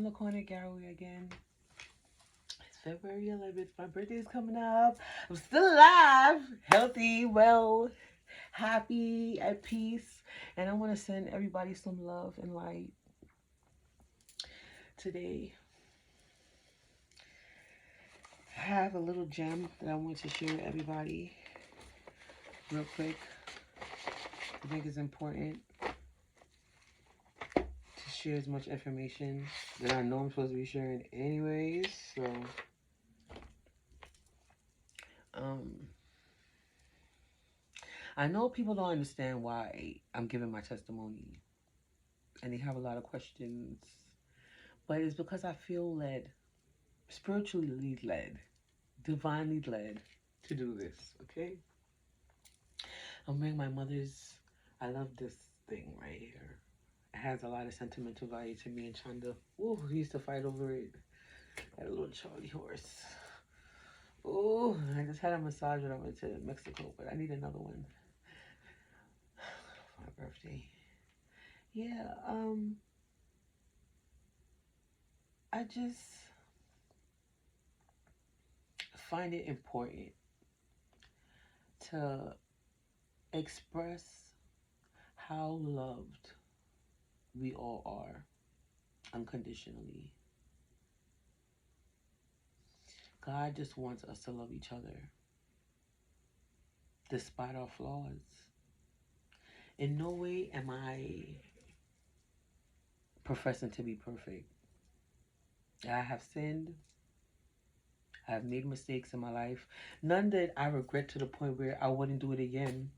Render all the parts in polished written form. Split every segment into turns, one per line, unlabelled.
the corner, Garraway again. It's February 11th. My birthday is coming up. I'm still alive, healthy, well, happy, at peace. And I want to send everybody some love and light today. I have a little gem that I want to share with everybody real quick. I think it's important to share as much information that I know I'm supposed to be sharing anyways. So, I know people don't understand why I'm giving my testimony, and they have a lot of questions, but it's because I feel led, spiritually led, divinely led to do this, okay? I'm wearing my mother's, I love this thing right here. It has a lot of sentimental value to me, and Chanda, ooh, we used to fight over it. I had a little Charlie horse. Oh, I just had a massage when I went to Mexico, but I need another one for my birthday. Yeah, I just find it important to express how loved we all are unconditionally. God just wants us to love each other despite our flaws. In no way am I professing to be perfect. I have sinned. I have made mistakes in my life. None that I regret to the point where I wouldn't do it again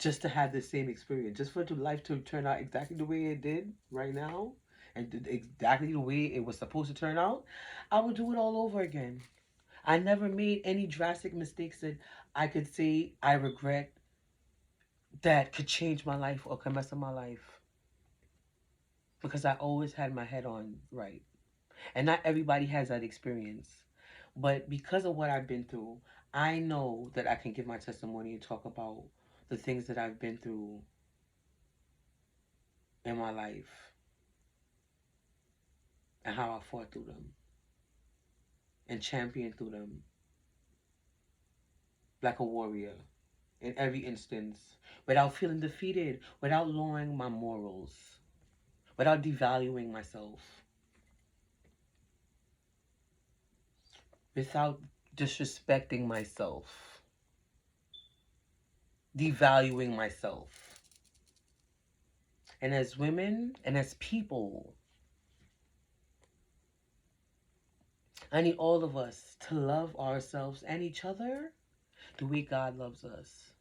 just to have the same experience. Just for life to turn out exactly the way it did right now and exactly the way it was supposed to turn out, I would do it all over again. I never made any drastic mistakes that I could say I regret that could change my life or could mess up my life. Because I always had my head on right. And not everybody has that experience. But because of what I've been through, I know that I can give my testimony and talk about the things that I've been through in my life and how I fought through them and championed through them like a warrior in every instance without feeling defeated, without lowering my morals, without devaluing myself, without disrespecting myself, devaluing myself. And as women and as people, I need all of us to love ourselves and each other the way God loves us.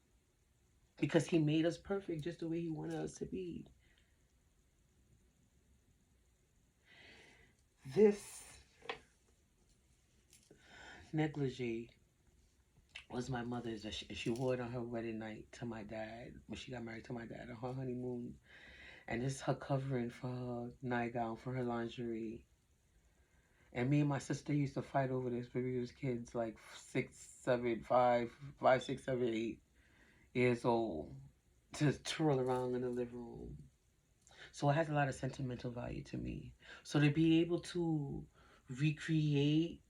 Because He made us perfect just the way He wanted us to be. This negligee was my mother's. She wore it on her wedding night to my dad, when she got married to my dad on her honeymoon. And this is her covering for her nightgown, for her lingerie. And me and my sister used to fight over this when we was kids, like 6, 7, 5, 6, 7, 8 years old, to twirl around in the living room. So it has a lot of sentimental value to me. So to be able to recreate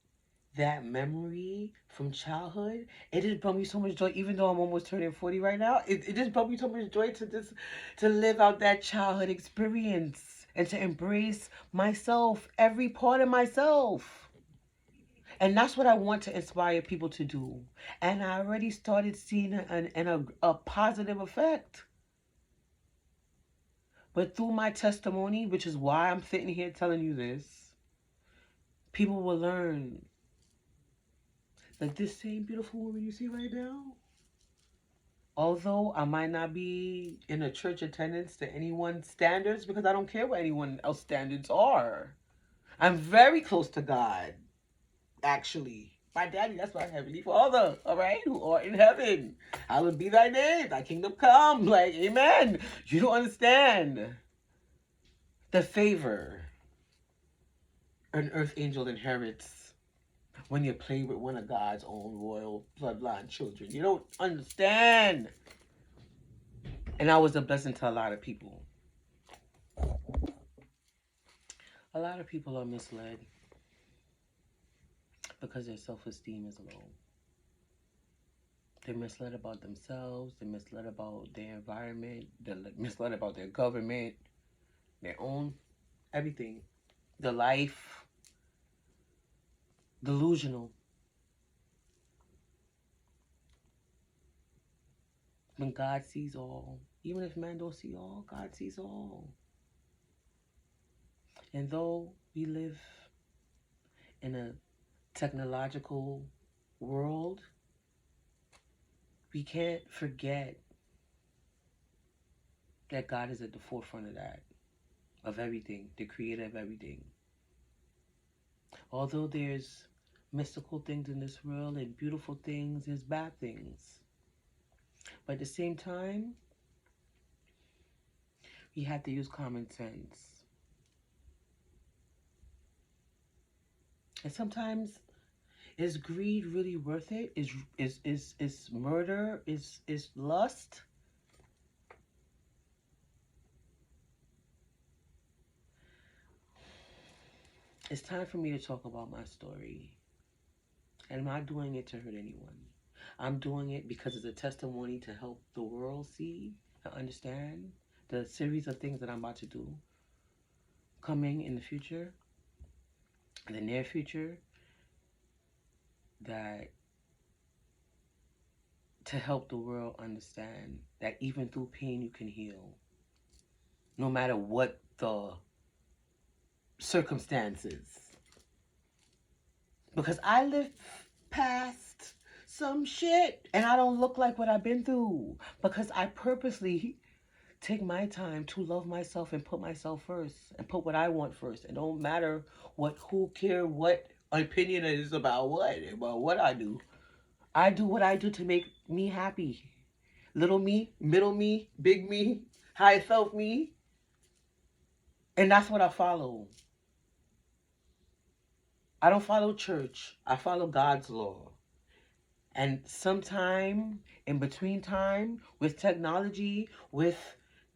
that memory from childhood, it just brought me so much joy. Even though I'm almost turning 40 right now, it just brought me so much joy to live out that childhood experience and to embrace myself, every part of myself. And that's what I want to inspire people to do. And I already started seeing a positive effect. But through my testimony, which is why I'm sitting here telling you this, people will learn that this same beautiful woman you see right now, although I might not be in a church attendance to anyone's standards, because I don't care what anyone else's standards are. I'm very close to God, actually. My daddy, that's my heavenly Father, all right, who art in heaven. Hallowed be thy name, thy kingdom come, like, amen. You don't understand the favor an earth angel inherits when you play with one of God's own royal bloodline children. You don't understand. And I was a blessing to a lot of people. A lot of people are misled because their self-esteem is low. They're misled about themselves. They're misled about their environment. They're misled about their government, their own everything. The life, delusional. When God sees all, even if man don't see all, God sees all. And though we live in a technological world, we can't forget that God is at the forefront of that, of everything, the creator of everything. Although there's mystical things in this world and beautiful things, there's bad things. But at the same time, we have to use common sense. And sometimes, is greed really worth it? Is murder? Is lust? It's time for me to talk about my story. And I'm not doing it to hurt anyone. I'm doing it because it's a testimony to help the world see and understand the series of things that I'm about to do coming in the future, in the near future, that to help the world understand that even through pain you can heal, no matter what the circumstances. Because I lived past some shit and I don't look like what I've been through because I purposely take my time to love myself and put myself first and put what I want first. It don't matter who care what opinion it is about what I do. I do what I do to make me happy. Little me, middle me, big me, high self me. And that's what I follow. I don't follow church. I follow God's law. And sometime in between time, with technology, with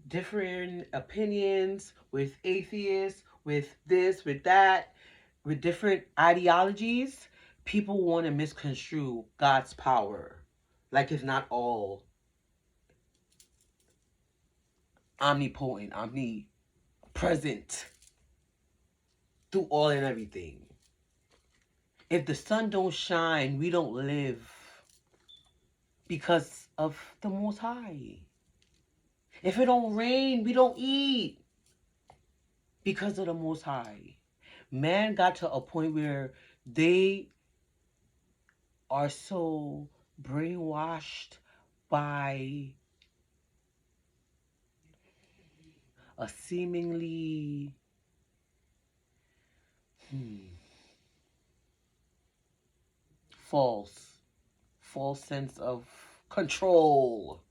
different opinions, with atheists, with this, with that, with different ideologies, people want to misconstrue God's power. Like it's not all omnipotent, omnipresent through all and everything. If the sun don't shine, we don't live because of the Most High. If it don't rain, we don't eat because of the Most High. Man got to a point where they are so brainwashed by a seemingly false sense of control.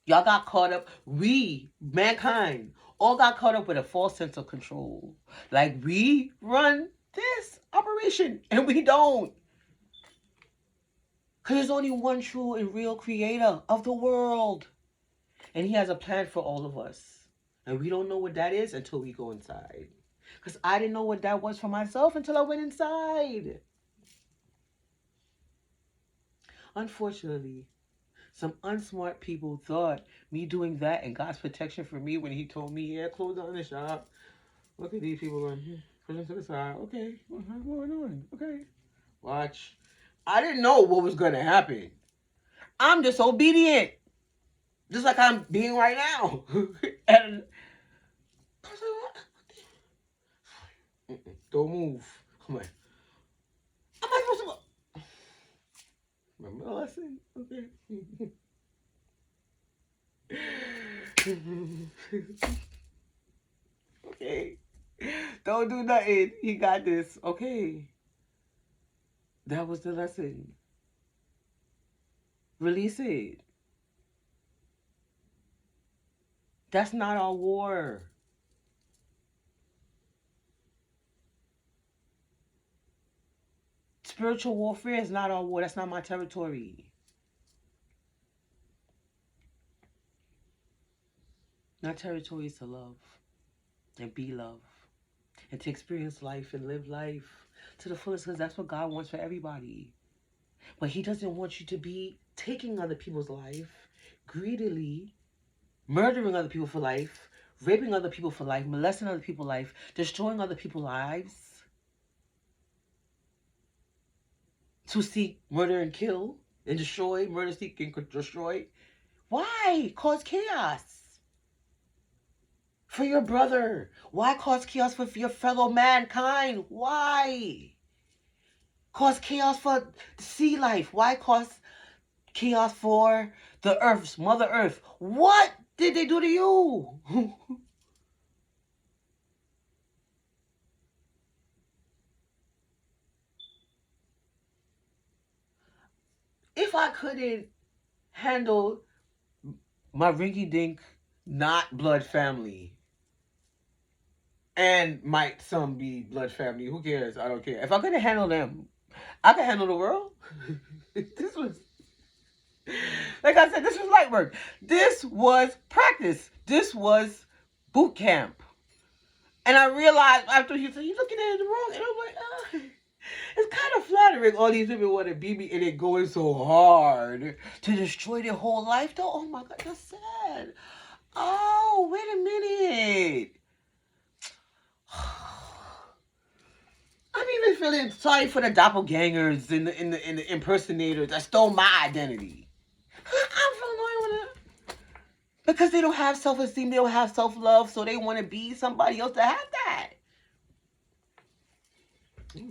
Y'all got caught up. We, mankind, all got caught up with a false sense of control. Like we run this operation and we don't. Because there's only one true and real creator of the world. And he has a plan for all of us. And we don't know what that is until we go inside. Because I didn't know what that was for myself until I went inside. Unfortunately, some unsmart people thought me doing that and God's protection for me when he told me, yeah, close down the shop. Look at these people on here. Push them to the side. Okay, what's going on? Okay. Watch. I didn't know what was going to happen. I'm disobedient. Just like I'm being right now. And don't move. I'm like, am I supposed to go? Remember the lesson? Okay. Okay. Don't do nothing. He got this. Okay. That was the lesson. Release it. That's not our war. Spiritual warfare is not our war. That's not my territory. My territory is to love. and be love and to experience life and live life to the fullest because that's what God wants for everybody. But He doesn't want you to be taking other people's life greedily, murdering other people for life, raping other people for life, molesting other people's life, destroying other people's lives to seek murder and kill and destroy, murder, seek, and destroy. Why cause chaos for your brother? Why cause chaos for your fellow mankind? Why cause chaos for sea life? Why cause chaos for the earth's Mother Earth? What did they do to you? If I couldn't handle my rinky-dink, not blood family, and might some be blood family, who cares? I don't care. If I couldn't handle them, I could handle the world. This was, like I said, this was light work. This was practice. This was boot camp. And I realized after he said, "You're looking at it wrong," and I'm like, it's kind of flattering. All these women want to be me, and they're going so hard to destroy their whole life, though. Oh my God, that's sad. Oh, wait a minute. I'm even feeling sorry for the doppelgangers and the impersonators that stole my identity. I'm feeling annoyed with it because they don't have self-esteem, they don't have self-love, so they want to be somebody else to have that.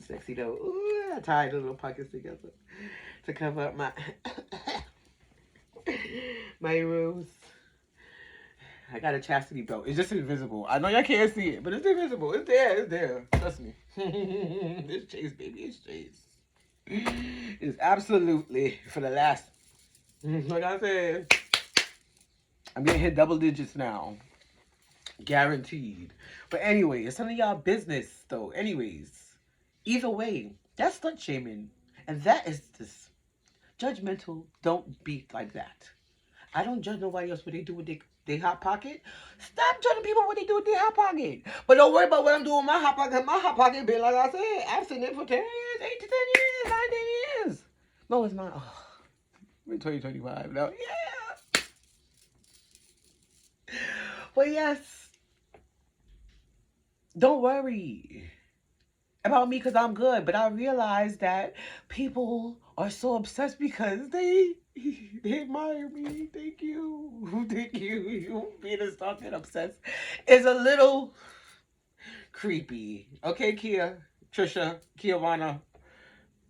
Sexy though. Ooh, I tied the little pockets together to cover up my my rose. I got a chastity belt. It's just invisible. I know y'all can't see it, but it's invisible. It's there. It's there. Trust me. It's Chase, baby. It's Chase. It's absolutely for the last. Like I said, I'm gonna hit double digits now. Guaranteed. But anyway, it's none of y'all business though. Anyways, either way, that's slut shaming. And that is just judgmental. Don't be like that. I don't judge nobody else what they do with their hot pocket. Stop judging people what they do with their hot pocket. But don't worry about what I'm doing with my hot pocket. My hot pocket been, like I said, I've seen it for 10 years, 8 to 10 years, 9 to 10 years. No, it's not. Oh, we're 2025 now. Yeah. But yes, don't worry about me because I'm good. But I realize that people are so obsessed because they admire me. Thank you. Thank you. You being a stalker and obsessed is a little creepy. Okay, Kia, Trisha, Kiavana,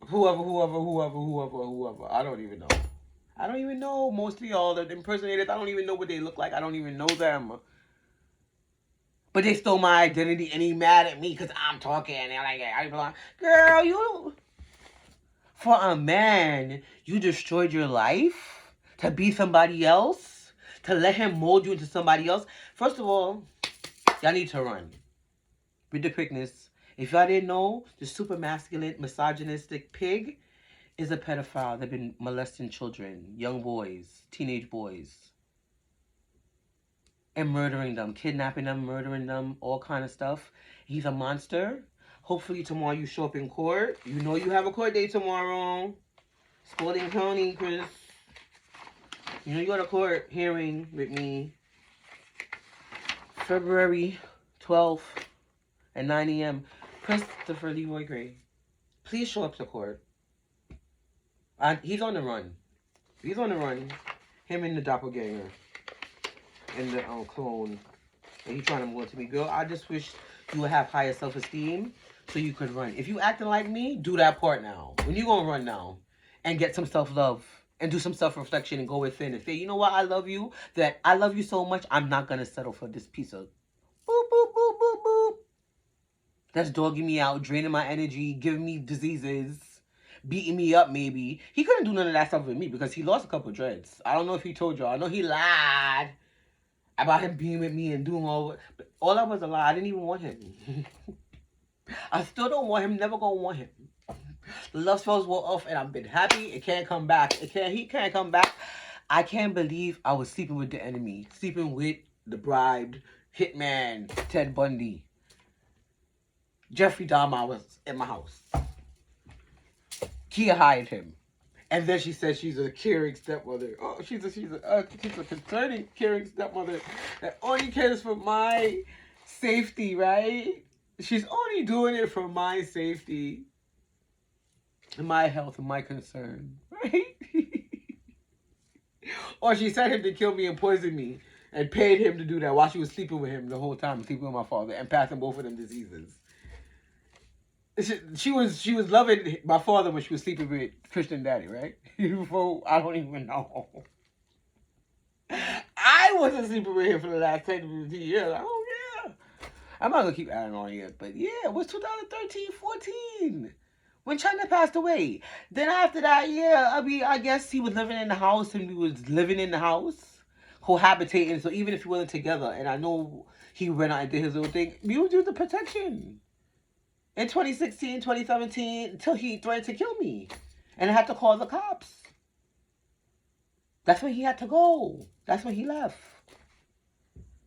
whoever. I don't even know. I don't even know most of y'all, the impersonators. I don't even know what they look like. I don't even know them. But they stole my identity and he mad at me because I'm talking. And they're like, I belong. Girl, you... For a man, you destroyed your life to be somebody else, to let him mold you into somebody else. First of all, y'all need to run. With the quickness. If y'all didn't know, the super masculine, misogynistic pig is a pedophile that's been molesting children, young boys, teenage boys, and murdering them, kidnapping them, murdering them, all kind of stuff. He's a monster. Hopefully tomorrow you show up in court. You know you have a court date tomorrow. Spalding County, Chris. You know you got a court hearing with me. February 12th at 9 a.m. Christopher Leroy Gray. Please show up to court. He's on the run. He's on the run. Him and the doppelganger. And the clone. And he's trying to move to me. Girl, I just wish you would have higher self-esteem so you could run. If you acting like me, do that part now. When you gonna run now? And get some self-love. And do some self-reflection and go within and say, you know what, I love you. That I love you so much, I'm not gonna settle for this piece of boop, boop, boop, boop, boop. That's dogging me out, draining my energy, giving me diseases, beating me up maybe. He couldn't do none of that stuff with me because he lost a couple dreads. I don't know if he told y'all. I know he lied about him being with me and doing all that was a lie. I didn't even want him. I still don't want him, never gonna want him. The love spells were off and I've been happy. It can't come back. He can't come back. I can't believe I was sleeping with the enemy. Sleeping with the bribed. Hitman Ted Bundy. Jeffrey Dahmer was in my house. Kia hired him. And then she said she's a caring stepmother. Oh, she's a concerning, caring stepmother that only cares for my safety, right? She's only doing it for my safety, and my health, and my concern, right? Or she sent him to kill me and poison me, and paid him to do that while she was sleeping with him the whole time, sleeping with my father, and passing both of them diseases. She was loving my father when she was sleeping with Christian Daddy, right? I don't even know. I wasn't sleeping with him for the last 10 to 15 years. Oh, yeah. I'm not going to keep adding on here, but yeah, it was 2013, 14 when China passed away. Then after that, yeah, I mean, I guess he was living in the house and we was living in the house, cohabitating. So even if we weren't together, and I know he went out and did his own thing, we would do the protection. In 2016, 2017, until he threatened to kill me. And I had to call the cops. That's when he had to go. That's when he left.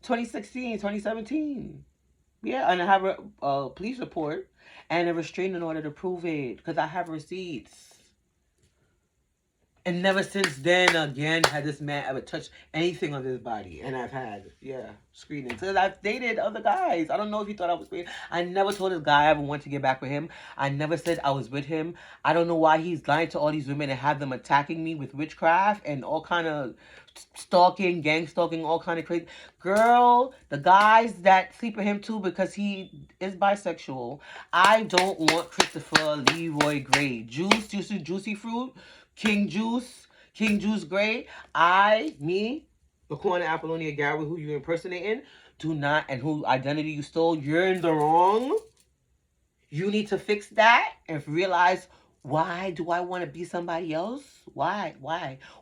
2016, 2017. Yeah, and I have a police report and a restraining order to prove it. Because I have receipts. And never since then, again, had this man ever touched anything on his body. And I've had, screenings. Because I've dated other guys. I don't know if you thought I was weird. I never told this guy I ever wanted to get back with him. I never said I was with him. I don't know why he's lying to all these women and have them attacking me with witchcraft and all kind of stalking, gang stalking, all kind of crazy. Girl, the guys that sleep with him too because he is bisexual. I don't want Christopher Leroy Gray. Juicy fruit. King Juice Gray, the corner Apollonia Garraway, who you impersonating, do not, and who identity you stole, you're in the wrong. You need to fix that and realize, why do I want to be somebody else? Why?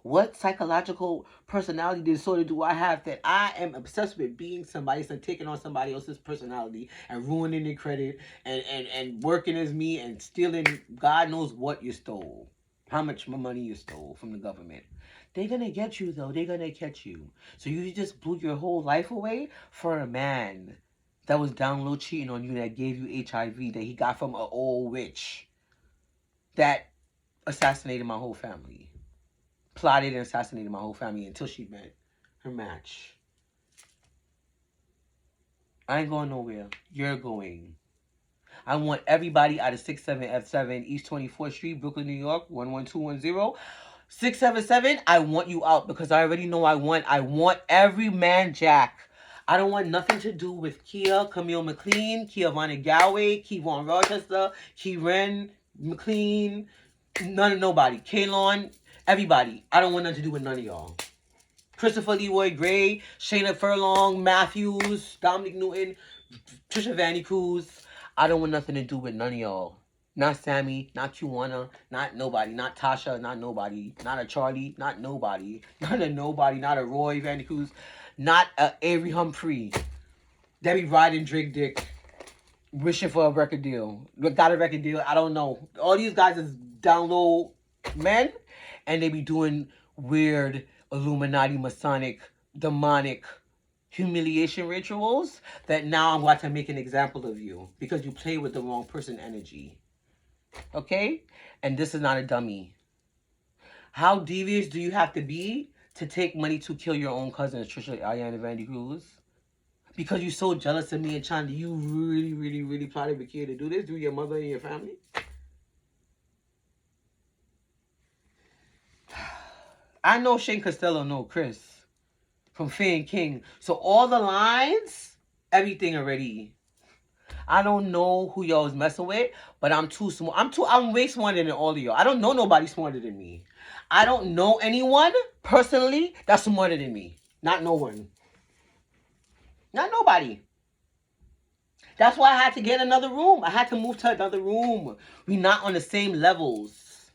What psychological personality disorder do I have that I am obsessed with being somebody, so taking on somebody else's personality and ruining their credit and working as me and stealing God knows what you stole. How much money you stole from the government. They're going to get you, though. They're going to catch you. So you just blew your whole life away for a man that was down low cheating on you, that gave you HIV, that he got from an old witch, that assassinated my whole family. Plotted and assassinated my whole family until she met her match. I ain't going nowhere. You're going. I want everybody out of 67F7 East 24th Street, Brooklyn, New York, 11210. 677, I want you out because I already know I want every man jack. I don't want nothing to do with Kia, Camille McLean, Kiavana Galway, Kevon Rochester, Kieran McLean, nobody. Kalon, everybody. I don't want nothing to do with none of y'all. Christopher Leroy Gray, Shayna Furlong, Matthews, Dominic Newton, Trisha Vanny Cruz. I don't want nothing to do with none of y'all. Not Sammy, not Kiwana, not nobody, not Tasha, not nobody, not a Charlie, not nobody, not a Roy Vanny Cruz, not a Avery Humphrey. They be riding Drake Dick, wishing for a record deal. Got a record deal, I don't know. All these guys is down low men, and they be doing weird Illuminati, Masonic, demonic humiliation rituals that now I'm about to make an example of you because you play with the wrong person energy. Okay? And this is not a dummy. How devious do you have to be to take money to kill your own cousins, Trisha, Ayana, Vandy Cruz? Because you're so jealous of me and China, you really, really, really plotted with Kia to do this? Do your mother and your family? I know Shane Costello know Chris from Faye and King. So all the lines, everything already. I don't know who y'all is messing with, but I'm too smart. I'm way smarter than all of y'all. I don't know nobody smarter than me. I don't know anyone personally that's smarter than me. Not no one. Not nobody. That's why I had to get another room. I had to move to another room. We're not on the same levels.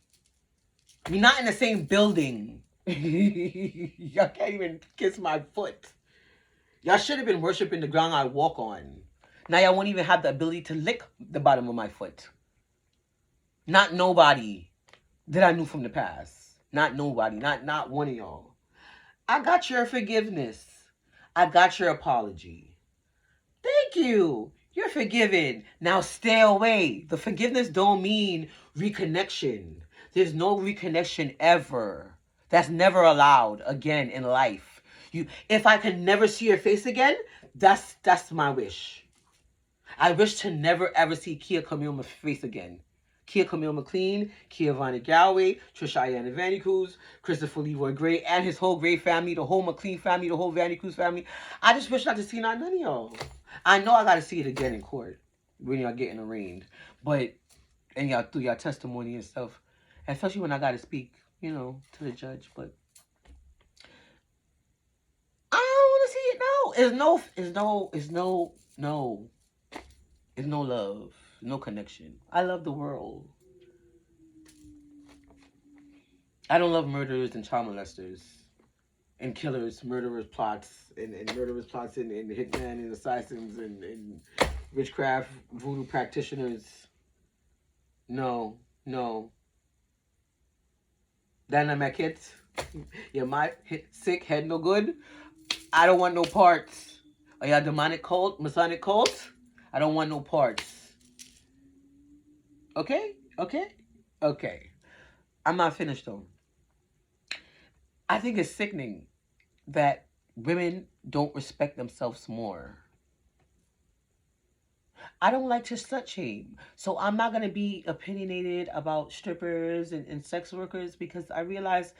We're not in the same building. Y'all can't even kiss my foot. Y'all should have been worshiping the ground I walk on. Now y'all won't even have the ability to lick the bottom of my foot. Not nobody that I knew from the past. Not nobody. Not one of y'all. I got your forgiveness. I got your apology. Thank you. You're forgiven. Now stay away. The forgiveness don't mean reconnection. There's no reconnection ever. That's never allowed again in life. If I can never see your face again, that's my wish. I wish to never ever see Kia Camille face again. Kia Camille McLean, Kia Vonnie Garraway, Trisha Ayanna Vanny Cruz, Christopher Leroy Gray, and his whole Gray family, the whole McLean family, the whole Vanny Cruz family. I just wish not to see none of y'all. I know I got to see it again in court when y'all getting arraigned. But, and y'all through y'all testimony and stuff. Especially when I got to speak, you know, to the judge. But I don't want to see it. No. It's no love. No connection. I love the world. I don't love murderers and child molesters and killers, murderers plots, and murderers plots and hitmen and assassins and witchcraft voodoo practitioners. No. Dynamite your mind sick, head no good. I don't want no parts. Are y'all demonic cult, Masonic cult? I don't want no parts. Okay. I'm not finished though. I think it's sickening that women don't respect themselves more. I don't like to slut shame. So I'm not going to be opinionated about strippers and sex workers because I realize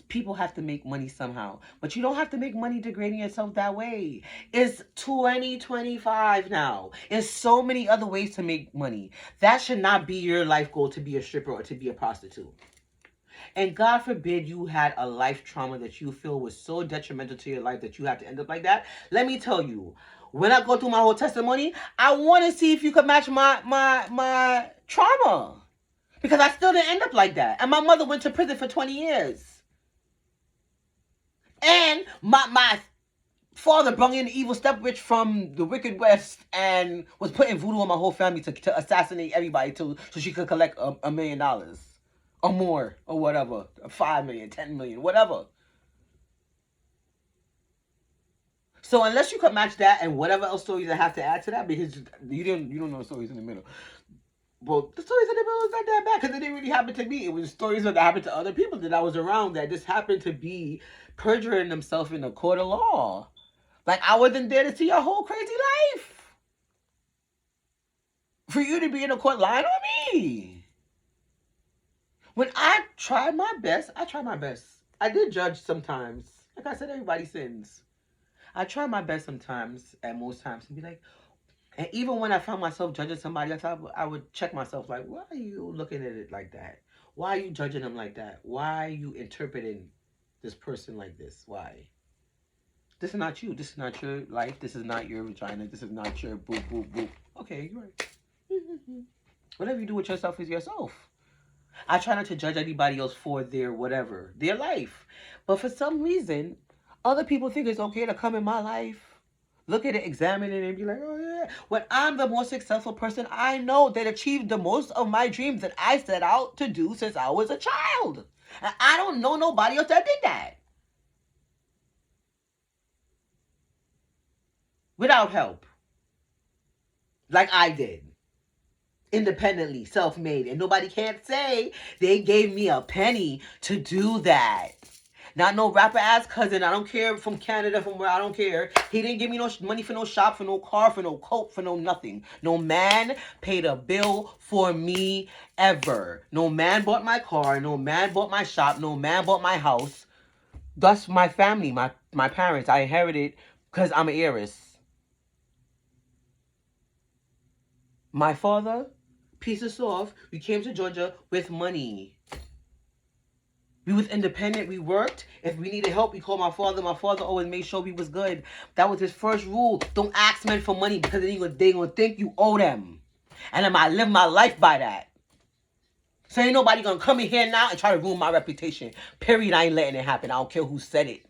people have to make money somehow. But you don't have to make money degrading yourself that way. It's 2025 now. There's so many other ways to make money. That should not be your life goal, to be a stripper or to be a prostitute. And God forbid you had a life trauma that you feel was so detrimental to your life that you have to end up like that. Let me tell you, when I go through my whole testimony, I want to see if you could match my trauma. Because I still didn't end up like that. And my mother went to prison for 20 years. And my father brought in the evil stepwitch from the Wicked West and was putting voodoo on my whole family to assassinate everybody so she could collect $1 million. Or more, or whatever. 5 million, 10 million, whatever. So unless you can match that and whatever else stories I have to add to that, because you don't know the stories in the middle. Well, the stories in the middle is not that bad because it didn't really happen to me. It was stories that happened to other people that I was around that just happened to be perjuring themselves in a court of law. Like I wasn't there to see your whole crazy life. For you to be in a court lying on me. When I try my best, I did judge sometimes. Like I said, everybody sins. I try my best sometimes, and most times, to be like, and even when I found myself judging somebody else, I would check myself, like, why are you looking at it like that? Why are you judging them like that? Why are you interpreting this person like this? Why? This is not you. This is not your life. This is not your vagina. This is not your boop, boop, boop. Okay, you're right. Whatever you do with yourself is yourself. I try not to judge anybody else for their whatever, their life. But for some reason, other people think it's okay to come in my life, look at it, examine it, and be like, oh yeah. When I'm the most successful person I know that achieved the most of my dreams that I set out to do since I was a child. And I don't know nobody else that did that. Without help. Like I did. Independently, self-made, and nobody can't say they gave me a penny to do that. Not no rapper ass cousin. I don't care, from Canada, from where, I don't care. He didn't give me no money for no shop, for no car, for no coat, for no nothing. No man paid a bill for me ever. No man bought my car. No man bought my shop. No man bought my house. Thus my family, my parents. I inherited because I'm an heiress. My father, piece of soft, we came to Georgia with money. We was independent. We worked. If we needed help, we called my father. My father always made sure we was good. That was his first rule. Don't ask men for money because they gonna think you owe them. And I live my life by that. So ain't nobody gonna come in here now and try to ruin my reputation. Period. I ain't letting it happen. I don't care who said it.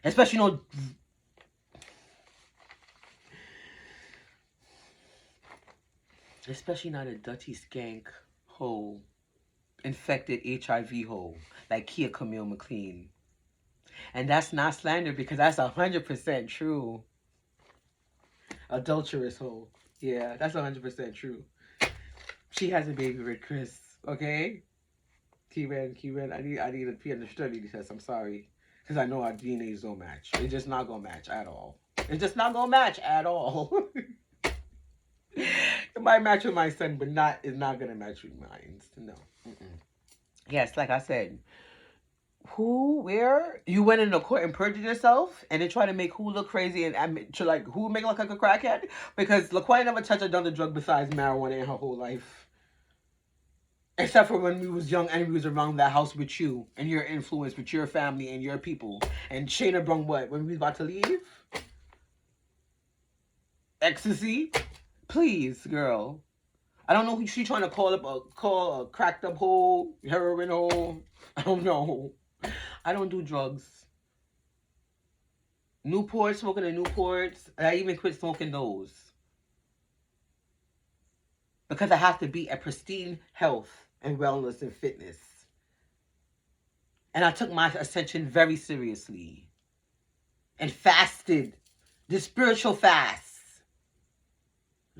Especially no. Especially not a dirty skank hoe, infected HIV hoe like Kia Camille McLean. And that's not slander because that's 100% true. Adulterous hoe. Yeah, that's 100% true. She has a baby with Chris. Okay, Keyman, I need to be understood because I'm sorry, because I know our DNAs don't match. It's just not gonna match at all. It's just not gonna match at all. It might match with my son, but it's not gonna match with mine. No. Mm-mm. Yes, like I said, where you went into court and perjured yourself, and then try to make who look crazy and to like who make look like a crackhead because LaQuaya never touched another drug besides marijuana in her whole life. Except for when we was young and we was around that house with you and your influence with your family and your people. And Shayna brung what? When we was about to leave? Ecstasy? Please, girl. I don't know who she trying to call a cracked up hole, heroin hole. I don't know. I don't do drugs. Newport, smoking the Newports. I even quit smoking those. Because I have to be at pristine health and wellness and fitness. And I took my ascension very seriously. And fasted. The spiritual fast.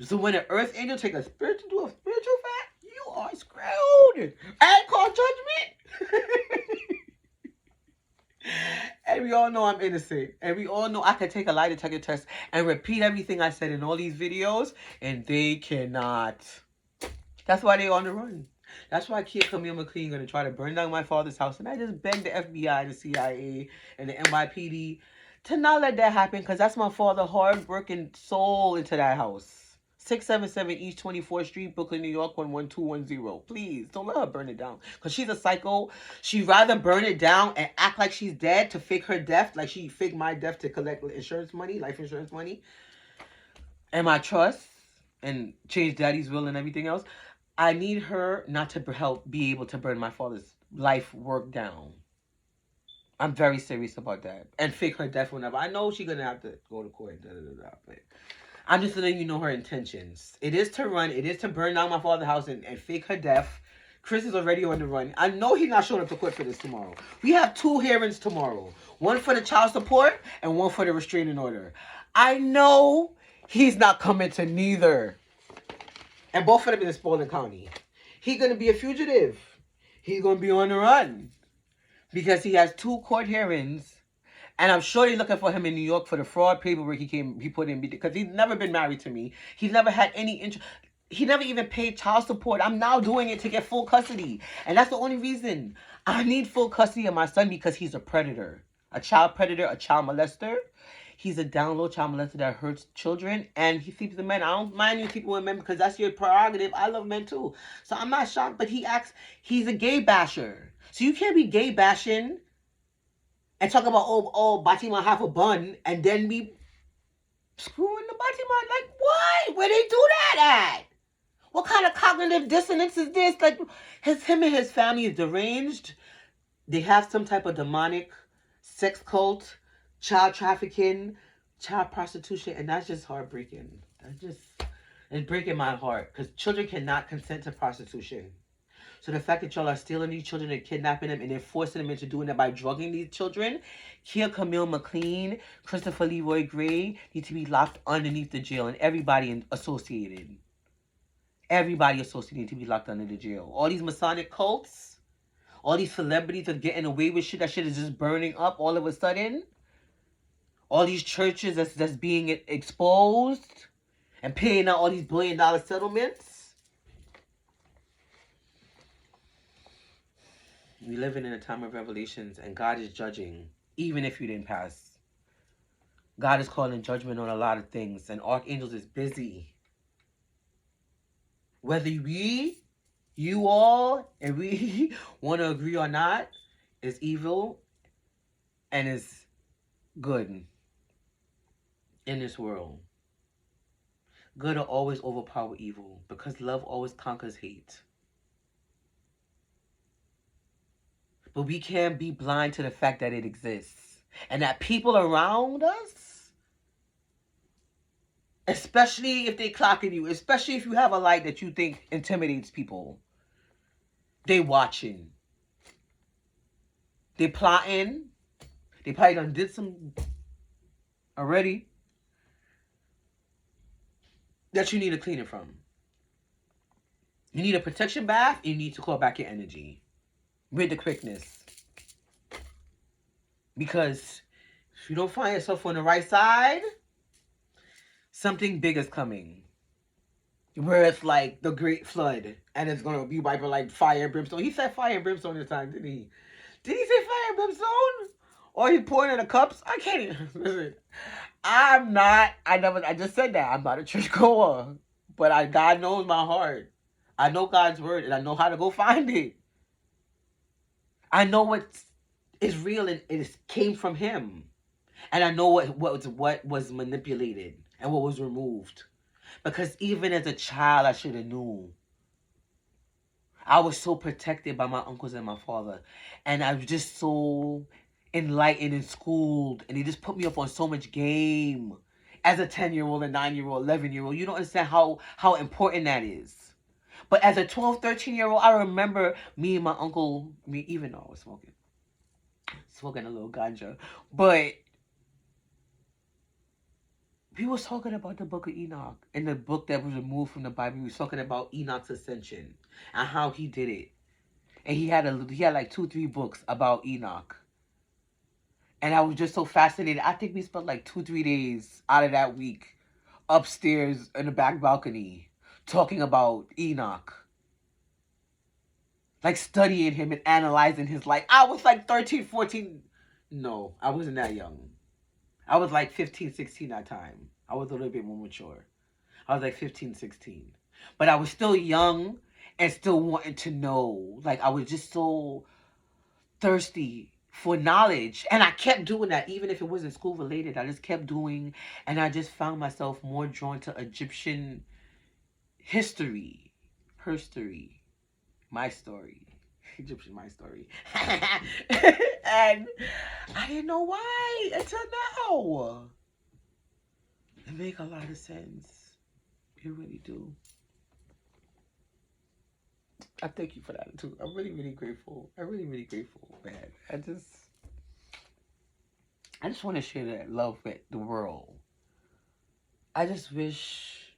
So when an earth angel take a spiritual fast, you are screwed. And call judgment. And we all know I'm innocent. And we all know I can take a lie detector test and repeat everything I said in all these videos. And they cannot. That's why they're on the run. That's why Camille McLean going to try to burn down my father's house. And I just begged the FBI, the CIA, and the NYPD to not let that happen. Because that's my father's hard-working soul into that house. 677 East 24th Street, Brooklyn, New York, 11210. Please, don't let her burn it down. Because she's a psycho. She'd rather burn it down and act like she's dead to fake her death. Like she faked my death to collect insurance money, life insurance money. And my trust. And change daddy's will and everything else. I need her not to be able to burn my father's life work down. I'm very serious about that. And fake her death whenever. I know she's going to have to go to court. But I'm just letting you know her intentions. It is to run. It is to burn down my father's house and fake her death. Chris is already on the run. I know he's not showing up to court for this tomorrow. We have 2 hearings tomorrow. One for the child support and one for the restraining order. I know he's not coming to neither. And both of them in Spalding County. He's going to be a fugitive. He's going to be on the run. Because he has 2 court hearings. And I'm sure they're looking for him in New York for the fraud paperwork he put in. Because he's never been married to me. He's never had any interest. He never even paid child support. I'm now doing it to get full custody. And that's the only reason. I need full custody of my son because he's a predator. A child predator, a child molester. He's a down low child molester that hurts children. And he sleeps with men. I don't mind you sleeping with men because that's your prerogative. I love men too. So I'm not shocked. But he's a gay basher. So you can't be gay bashing and talk about, oh, Batima have a bun. And then be screwing the Batima. Like, why? Where they do that at? What kind of cognitive dissonance is this? Like, him and his family is deranged. They have some type of demonic sex cult, child trafficking, child prostitution, and that's just heartbreaking. It's breaking my heart because children cannot consent to prostitution. So the fact that y'all are stealing these children and kidnapping them and then forcing them into doing it by drugging these children, Camille McLean, Christopher Leroy Gray need to be locked underneath the jail, and everybody associated. Everybody associated to be locked under the jail. All these Masonic cults, all these celebrities are getting away with shit. That shit is just burning up all of a sudden. All these churches that's being exposed and paying out all these billion-dollar settlements. We living in a time of revelations, and God is judging, even if you didn't pass. God is calling judgment on a lot of things, and archangels is busy. Whether you all, and we want to agree or not, is evil and is good in this world. Good will always overpower evil because love always conquers hate. But we can't be blind to the fact that it exists and that people around us, especially if they clocking you, especially if you have a light that you think intimidates people, they watching. They plotting. They probably done did some already. that you need to clean it from. You need a protection bath. You need to claw back your energy with the quickness. Because if you don't find yourself on the right side, something big is coming. Where it's like the great flood. And it's going to be wiping like fire and brimstone. He said fire and brimstone this time, didn't he? Did he say fire and brimstone? Or he poured in the cups? I can't even. Listen. I just said that. I'm not a churchgoer. But God knows my heart. I know God's word and I know how to go find it. I know what is real and it came from him. And I know what was manipulated and what was removed. Because even as a child, I should have known. I was so protected by my uncles and my father. And I was just so enlightened and schooled. And they just put me up on so much game. As a 10-year-old, a 9-year-old, 11-year-old, you don't understand how important that is. But as a 12, 13-year-old, I remember me and my uncle, even though I was smoking a little ganja. But we was talking about the book of Enoch. And the book that was removed from the Bible. We was talking about Enoch's ascension. And how he did it. And he had like 2-3 books about Enoch. And I was just so fascinated. I think we spent like 2-3 days out of that week upstairs in the back balcony talking about Enoch. Like studying him and analyzing his life. I was like 13, 14. No, I wasn't that young. I was like 15, 16 that time. I was a little bit more mature. I was like 15, 16. But I was still young and still wanting to know. Like I was just so thirsty for knowledge. And I kept doing that even if it wasn't school related. I just kept doing. And I just found myself more drawn to Egyptian history. Herstory. My story. Egyptian my story. And I didn't know why until now. It makes a lot of sense. You really do. I thank you for that too. I'm really, really grateful. I'm really, really grateful, man. I just want to share that love with the world. I just wish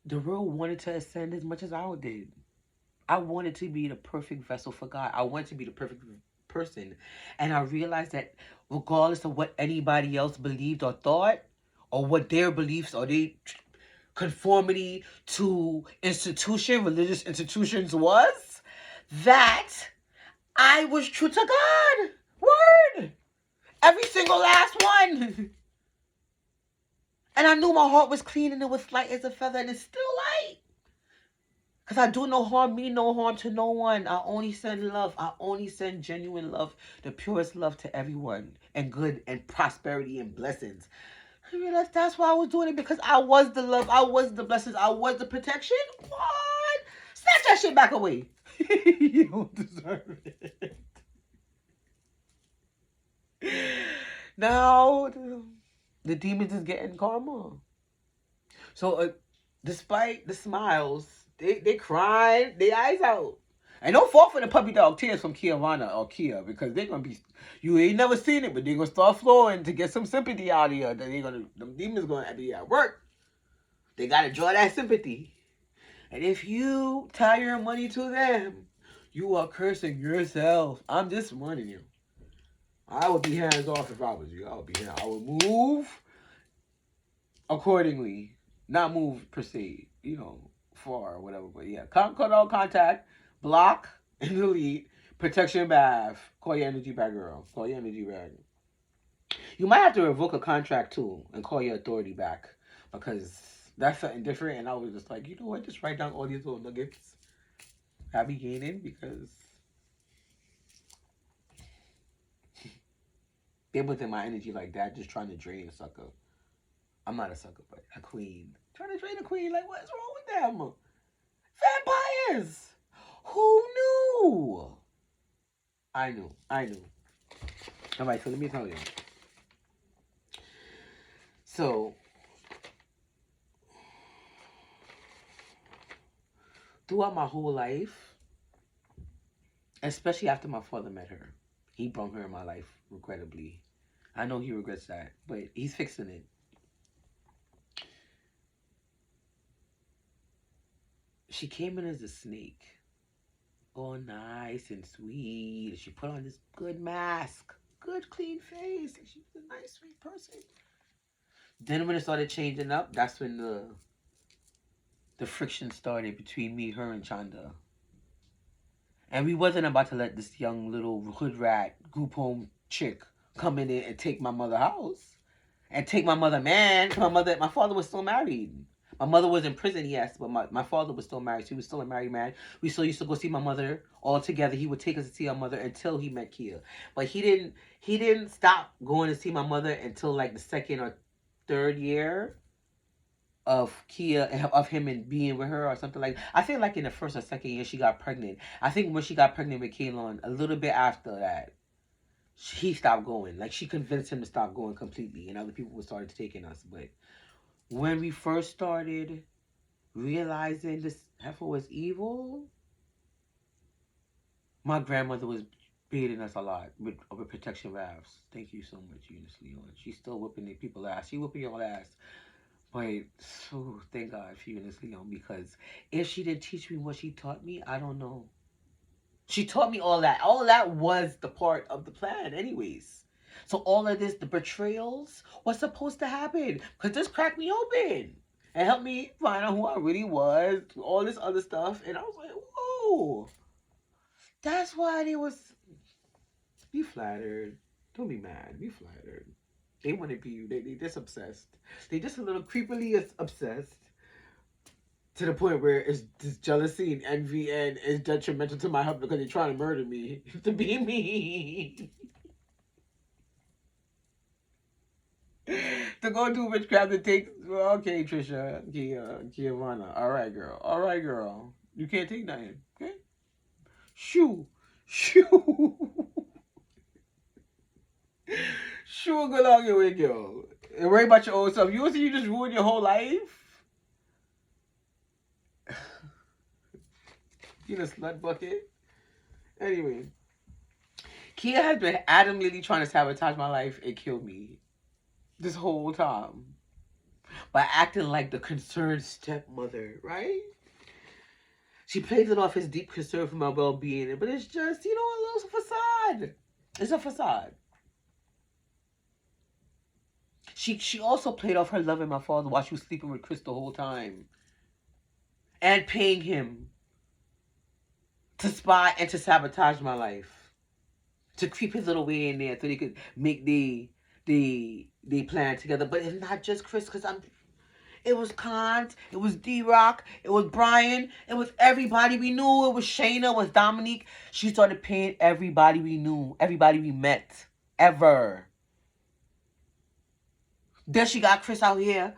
the world wanted to ascend as much as I did. I wanted to be the perfect vessel for God. I wanted to be the perfect person. And I realized that regardless of what anybody else believed or thought, or what their beliefs or their conformity to religious institutions was, that I was true to God. Word. Every single last one. And I knew my heart was clean and it was light as a feather and it's still light. Because I do no harm, mean no harm to no one. I only send love. I only send genuine love, the purest love to everyone. And good and prosperity and blessings. I realized that's why I was doing it. Because I was the love. I was the blessings. I was the protection. What? Snatch that shit back away. You don't deserve it. Now, the demons is getting karma. So, despite the smiles, they cried their eyes out. And don't fall for the puppy dog tears from Kiavana or Kia, because they're going to be, you ain't never seen it, but they're going to start flowing to get some sympathy out of you. Them demons going to be at work. They got to draw that sympathy. And if you tie your money to them, you are cursing yourself. I'm just warning you. I would be hands off if I was you. I would move accordingly. Not move per se, far or whatever. But yeah, cut all contact, block and delete, protection bath. Call your energy back, girl. Call your energy back. You might have to revoke a contract too and call your authority back, because that's something different. And I was just like, you know what? Just write down all these little nuggets I be gaining, because they was in my energy like that, just trying to drain a sucker. I'm not a sucker, but a queen. Trying to drain a queen, like, what's wrong with them? Vampires! Who knew? I knew. Alright, so let me tell you. So, throughout my whole life, especially after my father met her, he brought her in my life, regrettably. I know he regrets that, but he's fixing it. she came in as a snake. All nice and sweet. She put on this good mask. Good clean face. And she was a nice, sweet person. Then when it started changing up, that's when the friction started between me, her, and Chanda. And we wasn't about to let this young little hood rat group home chick come in and take my mother's house. And take my mother, man. My father was still married. My mother was in prison, yes, but my father was still married. So he was still a married man. We still used to go see my mother all together. He would take us to see our mother until he met Kia. But he didn't stop going to see my mother until like the second or third year of Kia, of him and being with her or something like that. I think like in the first or second year she got pregnant. I think when she got pregnant with Kaylon, a little bit after that, he stopped going. Like she convinced him to stop going completely, and other people started taking us. But when we first started realizing this heifer was evil, my grandmother was beating us a lot with protection valves. Thank you so much, Eunice Leon. She's still whipping the people ass. She whipping your ass. But thank God for Eunice Leon, because if she didn't teach me what she taught me, I don't know. She taught me all that. All that was the part of the plan anyways. So all of this, the betrayals, was supposed to happen. Because this cracked me open. And helped me find out who I really was. All this other stuff. And I was like, whoa. That's why they was... Be flattered. Don't be mad. Be flattered. They want to be you. They just obsessed. They just a little creepily obsessed. To the point where it's this jealousy and envy and it's detrimental to my health because they're trying to murder me. To be me. To go do witchcraft and take... Okay, Trisha. Giovanna. Alright, girl. Alright, girl. You can't take nothing. Okay? Shoo. Shoo. Shoo, go along your way, girl. And worry about your own self. You see you just ruined your whole life? You know, slut bucket. Anyway, Kia has been adamantly trying to sabotage my life and kill me this whole time by acting like the concerned stepmother, right? She plays it off as deep concern for my well-being, but it's just, you know, a little facade. It's a facade. She also played off her loving my father while she was sleeping with Chris the whole time and paying him to spy and to sabotage my life, to creep his little way in there so they could make the plan together. But it's not just Chris, because it was Kant, it was D-Rock, it was Brian, it was everybody we knew. It was Shayna, it was Dominique. She started paying everybody we knew, everybody we met, ever. Then she got Chris out here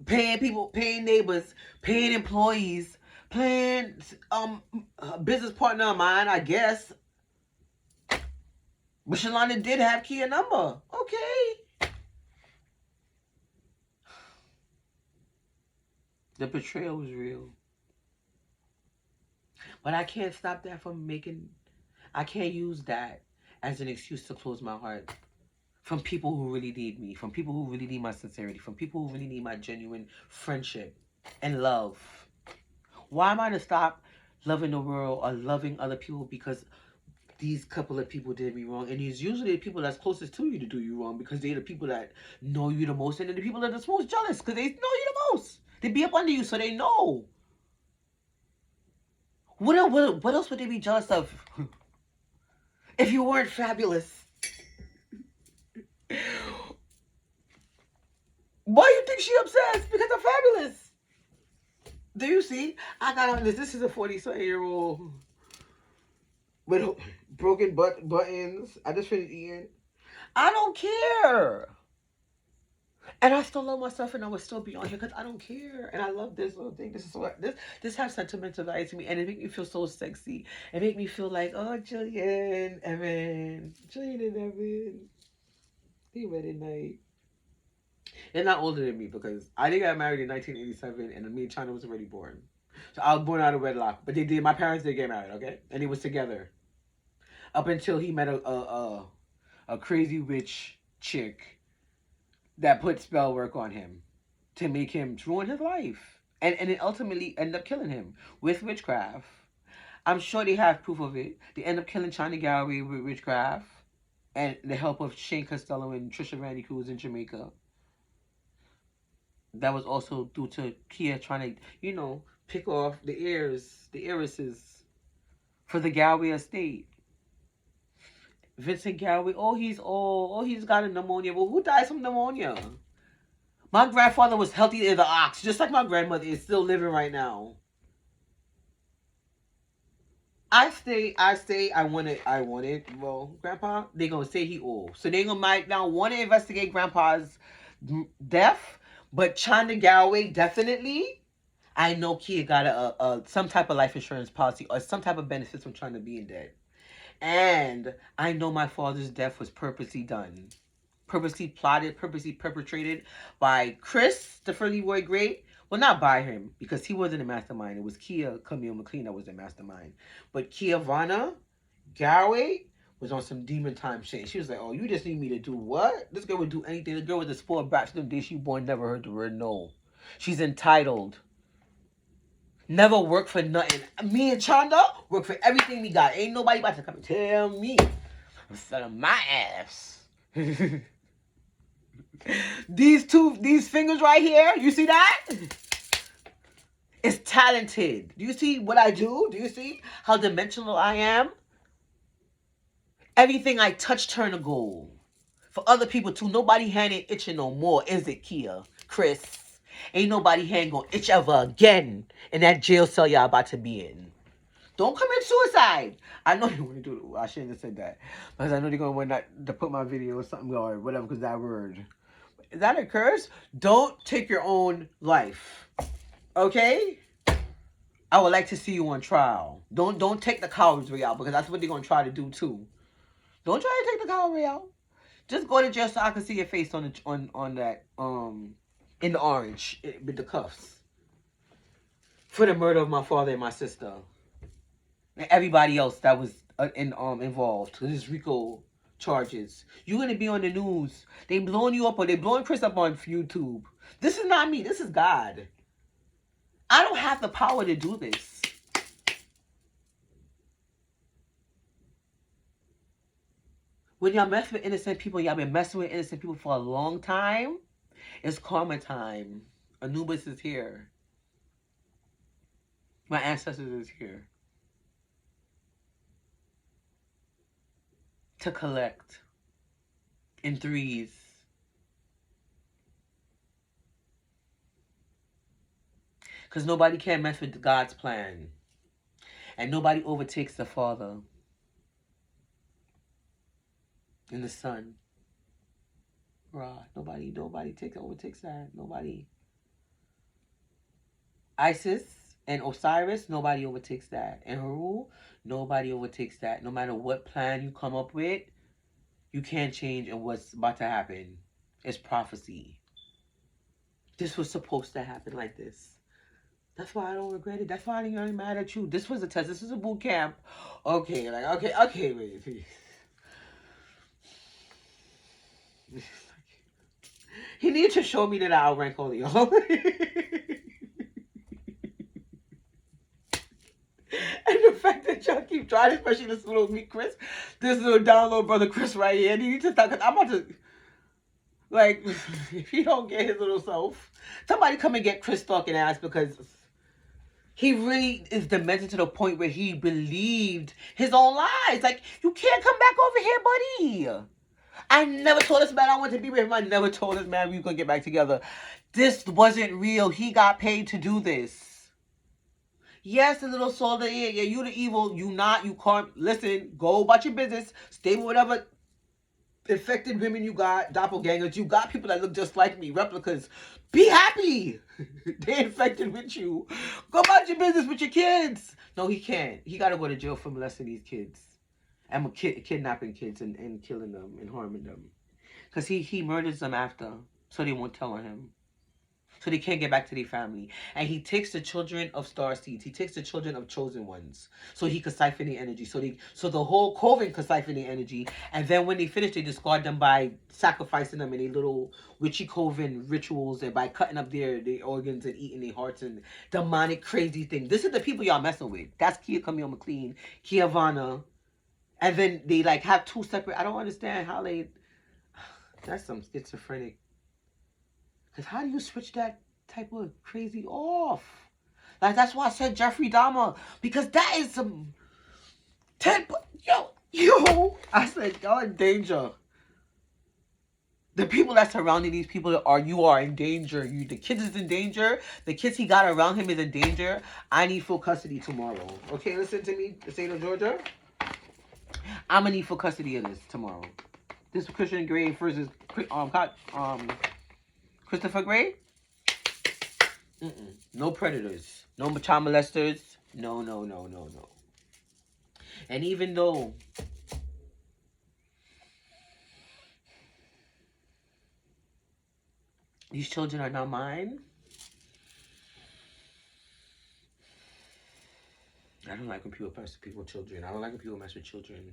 paying people, paying neighbors, paying employees, playing a business partner of mine, I guess. But Shalonda did have Kia number. Okay. The betrayal was real. But I can't stop that from making... I can't use that as an excuse to close my heart. From people who really need me. From people who really need my sincerity. From people who really need my genuine friendship and love. Why am I to stop loving the world or loving other people because these couple of people did me wrong? And it's usually the people that's closest to you to do you wrong, because they're the people that know you the most, and they're the people that are the most jealous because they know you the most. They be up under you so they know. What else would they be jealous of if you weren't fabulous? Why do you think she obsessed? Because I'm fabulous. Do you see? I got on this. This is a 47-year-old with broken buttons. I just finished eating. I don't care. And I still love myself, and I would still be on here because I don't care. And I love this little thing. This has sentimental value to me, and it makes me feel so sexy. It makes me feel like, oh, Jillian, Evan. Jillian and Evan. They read at night. They're not older than me because I didn't get married in 1987, and me and China was already born. So I was born out of wedlock. But my parents did get married, okay? And they was together. Up until he met a crazy witch chick that put spell work on him to make him ruin his life. And it ultimately ended up killing him with witchcraft. I'm sure they have proof of it. They end up killing China Garraway with witchcraft and the help of Shane Costello and Trisha Randy Cruz in Jamaica. That was also due to Kia trying to, pick off the heiresses for the Galway estate. Vincent Galway, oh, he's old. Oh, he's got a pneumonia. Well, who dies from pneumonia? My grandfather was healthy as an ox, just like my grandmother is still living right now. I want it. Well, Grandpa, they gonna say he old. So they might now want to investigate Grandpa's death, but China Galway definitely. I know Kia got a some type of life insurance policy or some type of benefits from China being dead. And I know my father's death was purposely done. Purposely plotted, purposely perpetrated by Chris, the Freddie Boy Great. Well, not by him, because he wasn't a mastermind. It was Kia Camille McLean that was the mastermind. But Kia Vanna Garraway was on some demon time shit. She was like, oh, you just need me to do what? This girl would do anything. The girl was a spoiled brat from the day she born, never heard the word no. She's entitled. Never work for nothing. Me and Chanda work for everything we got. Ain't nobody about to come and tell me I'm selling my ass. These fingers right here, you see that? It's talented. Do you see what I do? Do you see how dimensional I am? Everything I touch turn to gold. For other people too, nobody hand ain't itching no more, is it, Kia? Chris? Ain't nobody hand gonna itch ever again in that jail cell y'all about to be in. Don't commit suicide. I know you want to do it. I shouldn't have said that. Because I know they're going to want to put my video or something or whatever because that word. Is that a curse? Don't take your own life. Okay? I would like to see you on trial. Don't take the coward's way out because that's what they're going to try to do too. Don't try to take the coward's way out. Just go to jail so I can see your face on that in the orange with the cuffs for the murder of my father and my sister. And everybody else that was involved. This RICO charges. You're gonna be on the news. They blowing you up or they blowing Chris up on YouTube. This is not me. This is God. I don't have the power to do this. When y'all mess with innocent people, y'all been messing with innocent people for a long time. It's karma time. Anubis is here. My ancestors is here. To collect in threes. Because nobody can mess with God's plan. And nobody overtakes the Father and the Son. Right. Nobody overtakes that. Nobody. Isis and Osiris, nobody overtakes that. And Haru, nobody overtakes that. No matter what plan you come up with, you can't change what's about to happen. It's prophecy. This was supposed to happen like this. That's why I don't regret it. That's why I ain't really mad at you. This was a test. This is a boot camp. Okay, okay, wait. He needs to show me that I outrank all of y'all. And the fact that y'all keep trying, especially this little me, Chris, this little download brother Chris right here, you need to stop, because I'm about to, like, if he don't get his little self, somebody come and get Chris talking ass, because he really is demented to the point where he believed his own lies. Like, you can't come back over here, buddy. I never told this man I wanted to be with him. I never told this man we were going to get back together. This wasn't real. He got paid to do this. Yes, the little soul, yeah, you the evil. You not, you can't. Listen, go about your business. Stay with whatever infected women you got, doppelgangers. You got people that look just like me, replicas. Be happy. They infected with you. Go about your business with your kids. No, he can't. He got to go to jail for molesting these kids. And kidnapping kids and killing them and harming them. Because he murders them after. So they won't tell on him. so they can't get back to their family. And he takes the children of star seeds. He takes the children of chosen ones, so he could siphon the energy. So the whole coven could siphon the energy. And then when they finish, they discard them by sacrificing them in a little witchy coven rituals and by cutting up their organs and eating their hearts and demonic crazy things. This is the people y'all messing with. That's Kia Camille McLean, Kia Vanna. And then they like have two separate. I don't understand how they. That's some schizophrenic. Because how do you switch that type of crazy off? Like, that's why I said Jeffrey Dahmer. Because that is some... Yo. I said, y'all in danger. The people that surrounding these people you are in danger. The kids is in danger. The kids he got around him is in danger. I need full custody tomorrow. Okay, listen to me, the state of Georgia. I'm going to need full custody of this tomorrow. This is Christian Gray versus Christopher Gray. No predators. No child molesters. No. And even though these children are not mine, I don't like when people mess with people's children. I don't like when people mess with children.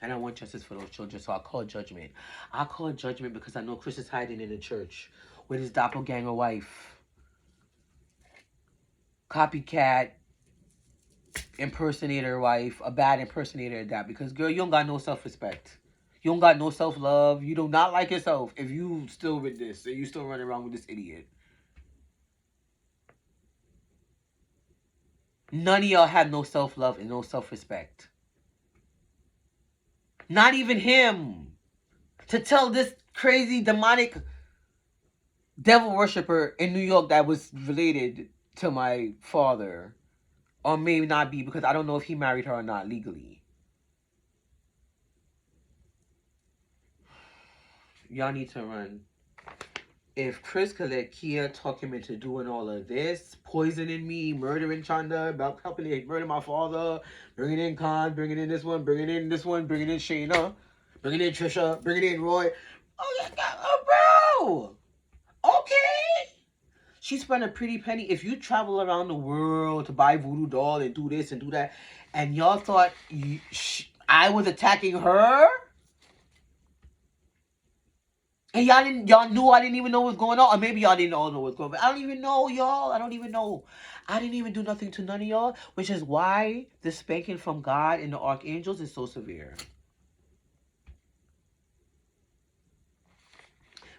And I want justice for those children, so I call judgment. I call judgment because I know Chris is hiding in the church with his doppelganger wife. Copycat, impersonator wife, a bad impersonator at that. Because, girl, you don't got no self-respect. You don't got no self-love. You do not like yourself if you still with this and you still running around with this idiot. None of y'all have no self-love and no self-respect. Not even him. To tell this crazy, demonic devil worshiper in New York that was related to my father. Or may not be, because I don't know if he married her or not legally. Y'all need to run. If Chris could let Kia talk him into doing all of this, poisoning me, murdering Chanda, about helping to murder my father, bringing in Khan, bringing in this one, bringing in this one, bringing in Shayna, bringing in Trisha, bringing in Roy. Oh, bro. Okay. She spent a pretty penny. If you travel around the world to buy voodoo doll and do this and do that, and y'all thought I was attacking her? And y'all knew I didn't even know what was going on. Or maybe y'all didn't all know what's going on. I don't even know, y'all. I don't even know. I didn't even do nothing to none of y'all. Which is why the spanking from God and the archangels is so severe.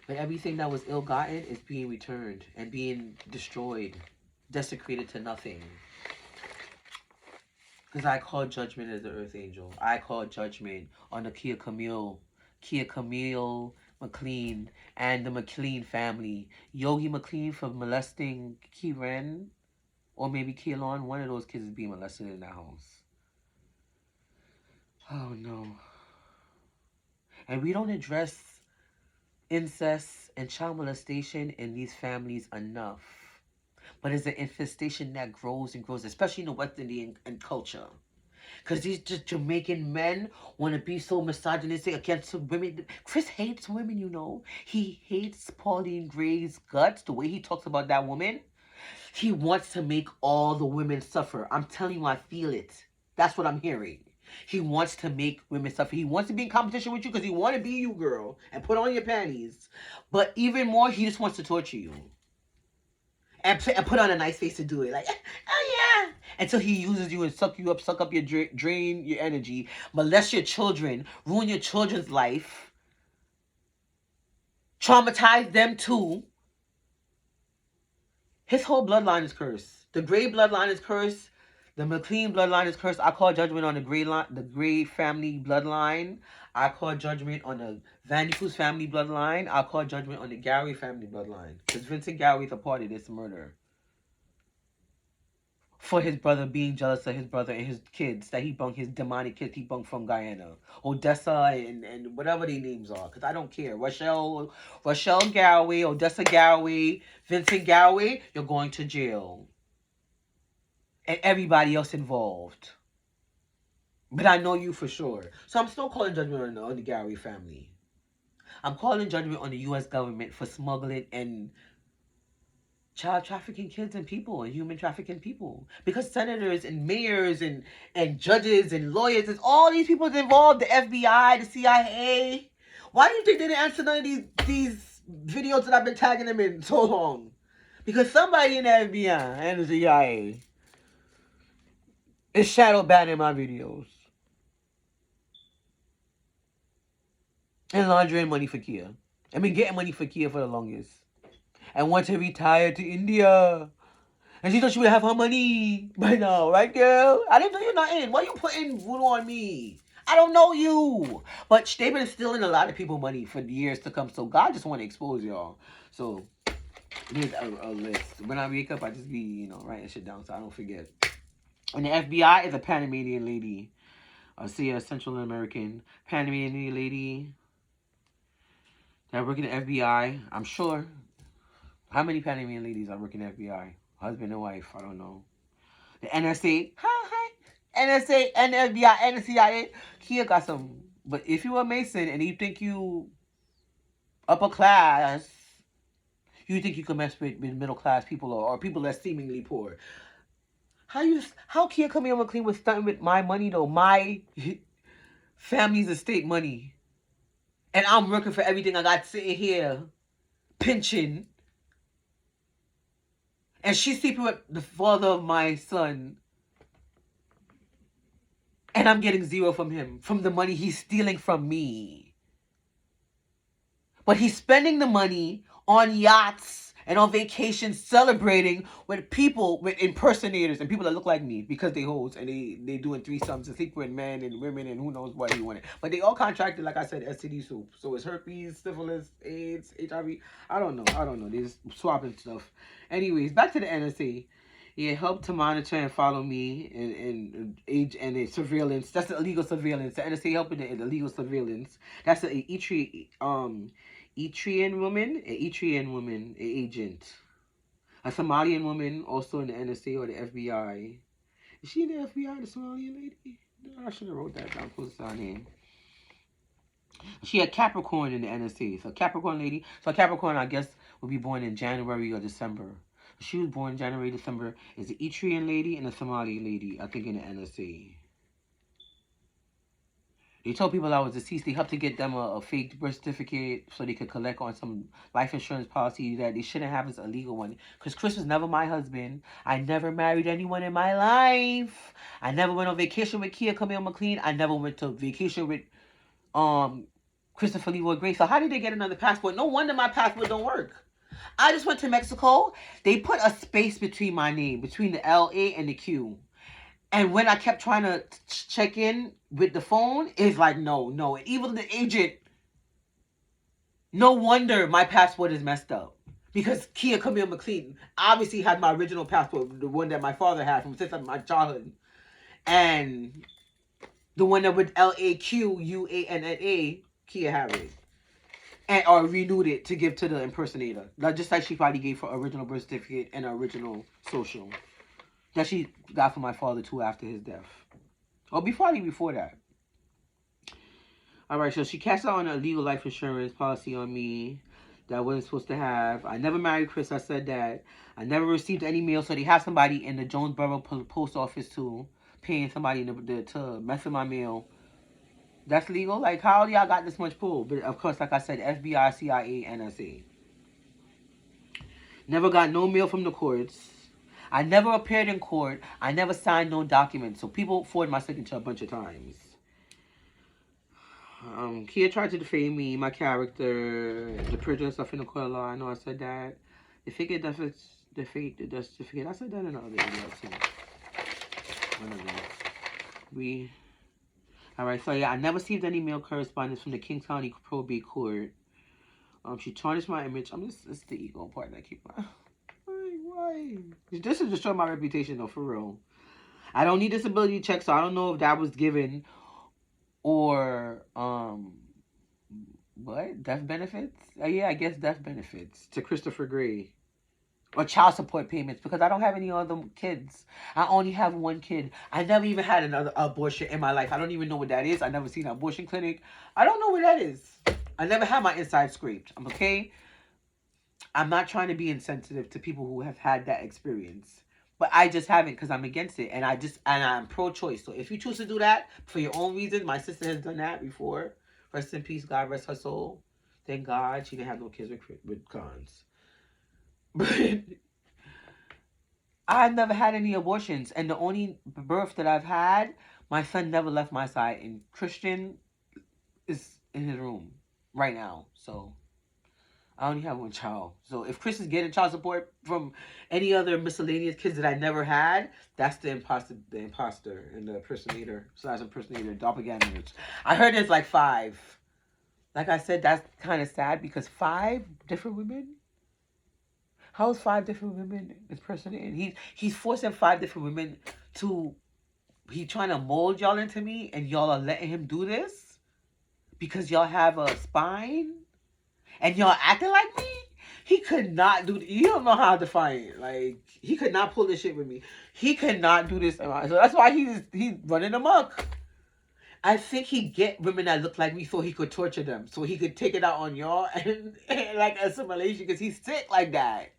But everything that was ill-gotten is being returned and being destroyed. Desecrated to nothing. Because I call judgment as the earth angel. I call judgment on the Kia Camille McLean and the McLean family. Yogi McLean for molesting Kieran, or maybe Keelan. One of those kids is being molested in that house. Oh no. And we don't address incest and child molestation in these families enough. But it's an infestation that grows and grows, especially in the West Indian culture. Because these just Jamaican men want to be so misogynistic against women. Chris hates women, you know. He hates Pauline Gray's guts, the way he talks about that woman. He wants to make all the women suffer. I'm telling you, I feel it. That's what I'm hearing. He wants to make women suffer. He wants to be in competition with you because he wants to be you, girl, and put on your panties. But even more, he just wants to torture you. And put on a nice face to do it. Like, oh yeah. Until he uses you and suck you up, suck up your drain your energy, molest your children, ruin your children's life, traumatize them too. His whole bloodline is cursed. The Gray bloodline is cursed. The McLean bloodline is cursed. I call judgment on the Gray family bloodline. I call judgment on the Van Cruz family bloodline. I call judgment on the Garraway family bloodline. Because Vincent Garraway is a part of this murder. For his brother being jealous of his brother and his kids. That he bunked, his demonic kids he bunked from Guyana. Odessa and whatever their names are. Because I don't care. Rochelle Garraway, Odessa Garraway, Vincent Garraway, you're going to jail. And everybody else involved. But I know you for sure. So I'm still calling judgment on the Garraway family. I'm calling judgment on the U.S. government for smuggling and child trafficking kids and people and human trafficking people. Because senators and mayors and judges and lawyers and all these people involved, the FBI, the CIA. Why do you think they didn't answer none of these videos that I've been tagging them in so long? Because somebody in the FBI and the CIA is shadow banning my videos. And laundering money for Kia. I've been getting money for Kia for the longest. And want to retire to India. And she thought she would have her money by now, right, girl? I didn't do you nothing. Why you putting voodoo on me? I don't know you. But they've been stealing a lot of people money for years to come. So God just want to expose y'all. So here's a list. When I wake up, I just be, you know, writing shit down so I don't forget. And the FBI is a Panamanian lady. I see a Central American Panamanian lady that work in the FBI. I'm sure. How many Panamanian ladies are working in the FBI? Husband and wife, I don't know. The NSA, hi. NSA, and the FBI, and the CIA. Kia got some. But if you a Mason and you think you upper class, you think you can mess with middle class people or people that's seemingly poor. How Kia come here clean with stunting with my money though? My family's estate money. And I'm working for everything I got sitting here, pinching. And she's sleeping with the father of my son. And I'm getting zero from him. From the money he's stealing from me. But he's spending the money on yachts and on vacations celebrating with people, with impersonators and people that look like me because they hoes and they doing threesomes and sleep with men and women and who knows what he wanted. But they all contracted, like I said, STD soup. So it's herpes, syphilis, AIDS, HIV. I don't know. They're just swapping stuff. Anyways, back to the NSA. Yeah, help to monitor and follow me and age and surveillance. That's the illegal surveillance. The NSA helping the illegal surveillance. That's the Eritrean woman, an agent. A Somalian woman also in the NSA or the FBI. Is she in the FBI, the Somalian lady? I should have wrote that down. Close to her name. She had Capricorn in the NSA. So Capricorn lady. So Capricorn, I guess, would be born in January or December. She was born January, December. Is the Eritrean lady and a Somali lady, I think, in the NSA. They told people I was deceased. They helped to get them a fake birth certificate so they could collect on some life insurance policy that they shouldn't have as a legal one. Because Chris was never my husband. I never married anyone in my life. I never went on vacation with Kia Camille McLean. I never went to vacation with Christopher Leroy Gray. So how did they get another passport? No wonder my passport don't work. I just went to Mexico. They put a space between my name, between the L-A and the Q. And when I kept trying to check in with the phone, it's like, no. And even the agent, no wonder my passport is messed up. Because Kia Camille McLean obviously had my original passport, the one that my father had from since my childhood. And the one that with LAQUANNA, Kia had it. Or renewed it to give to the impersonator. Just like she probably gave her original birth certificate and her original social. That she got from my father too after his death. Or before that. Alright, so she cashed out on a legal life insurance policy on me that I wasn't supposed to have. I never married Chris, I said that. I never received any mail, so they have somebody in the Jonesboro post office too, paying somebody to mess with my mail. That's legal? Like, how y'all got this much pull? But of course, like I said, FBI, CIA, NSA. Never got no mail from the courts. I never appeared in court. I never signed no documents. So people forward my signature a bunch of times. Kia tried to defame me, my character, the prisoner stuff in the court of law. I know I said that. The death certificate. I said that in the other video too. Alright, so yeah, I never received any mail correspondence from the Kings County Probate Court. She tarnished my image. It's the ego part that I keep my... Why? This is destroy my reputation though, for real. I don't need disability check, so I don't know if that was given or what? Death benefits? Yeah, I guess death benefits to Christopher Gray. Or child support payments, because I don't have any other kids. I only have one kid. I never even had another abortion in my life. I don't even know what that is. I never seen an abortion clinic. I don't know what that is. I never had my inside scraped. I'm okay. I'm not trying to be insensitive to people who have had that experience. But I just haven't because I'm against it. And I'm pro-choice. So if you choose to do that for your own reasons, my sister has done that before. Rest in peace, God rest her soul. Thank God she didn't have no kids with cons. But I've never had any abortions. And the only birth that I've had, my son never left my side. And Christian is in his room right now. So I only have one child. So if Chris is getting child support from any other miscellaneous kids that I never had, that's the imposter and the impersonator, doppelganger. I heard there's like 5. Like I said, that's kind of sad because 5 different women. How's 5 different women impersonating? He's forcing 5 different women to. He trying to mold y'all into me, and y'all are letting him do this because y'all have a spine. And y'all acting like me? He could not do. You don't know how to define it. Like, he could not pull this shit with me. He could not do this. So that's why he's running amok. I think he get women that look like me so he could torture them. So he could take it out on y'all and like assimilation because he's sick like that.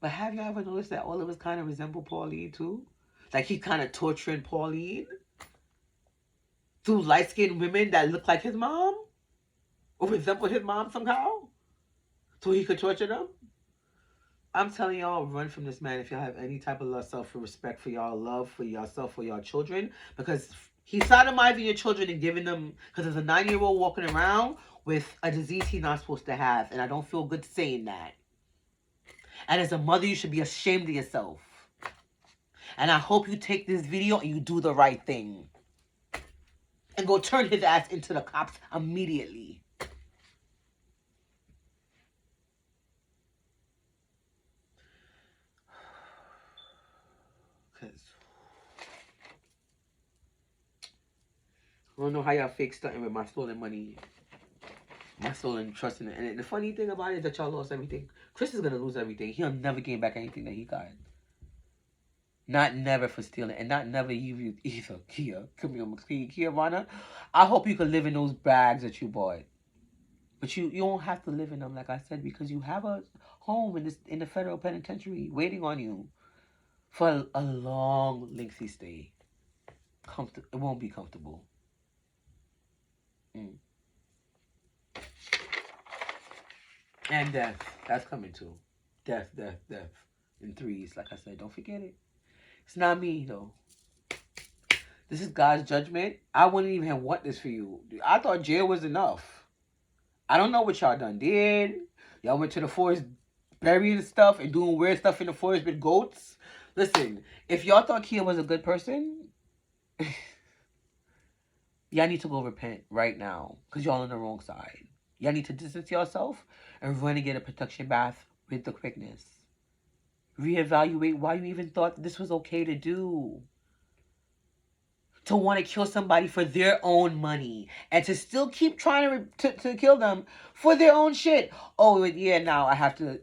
But have you ever noticed that all of us kind of resemble Pauline too? Like he's kind of torturing Pauline through light-skinned women that look like his mom? Or resemble his mom somehow? So he could torture them? I'm telling y'all, run from this man if y'all have any type of self-respect for y'all, love for yourself, for your children. Because he's sodomizing your children and giving them... Because there's a 9-year-old walking around with a disease he's not supposed to have. And I don't feel good saying that. And as a mother, you should be ashamed of yourself. And I hope you take this video and you do the right thing. And go turn his ass into the cops immediately. I don't know how y'all fake stunting with my stolen money. My stolen trust in it. And the funny thing about it is that y'all lost everything. Chris is going to lose everything. He'll never gain back anything that he got. Not never for stealing. And not never you either. Kia Rana. I hope you can live in those bags that you bought. But you don't have to live in them, like I said, because you have a home in the federal penitentiary waiting on you for a long, lengthy stay. It won't be comfortable. And death. That's coming too. Death. In 3s, like I said. Don't forget it. It's not me, though. This is God's judgment. I wouldn't even want this for you. I thought jail was enough. I don't know what y'all done did. Y'all went to the forest burying stuff and doing weird stuff in the forest with goats. Listen, if y'all thought Kia was a good person... Y'all need to go repent right now. Because y'all on the wrong side. Y'all need to distance yourself and run and get a protection bath with the quickness. Reevaluate why you even thought this was okay to do. To want to kill somebody for their own money. And to still keep trying to kill them for their own shit. Oh, yeah, now I have to,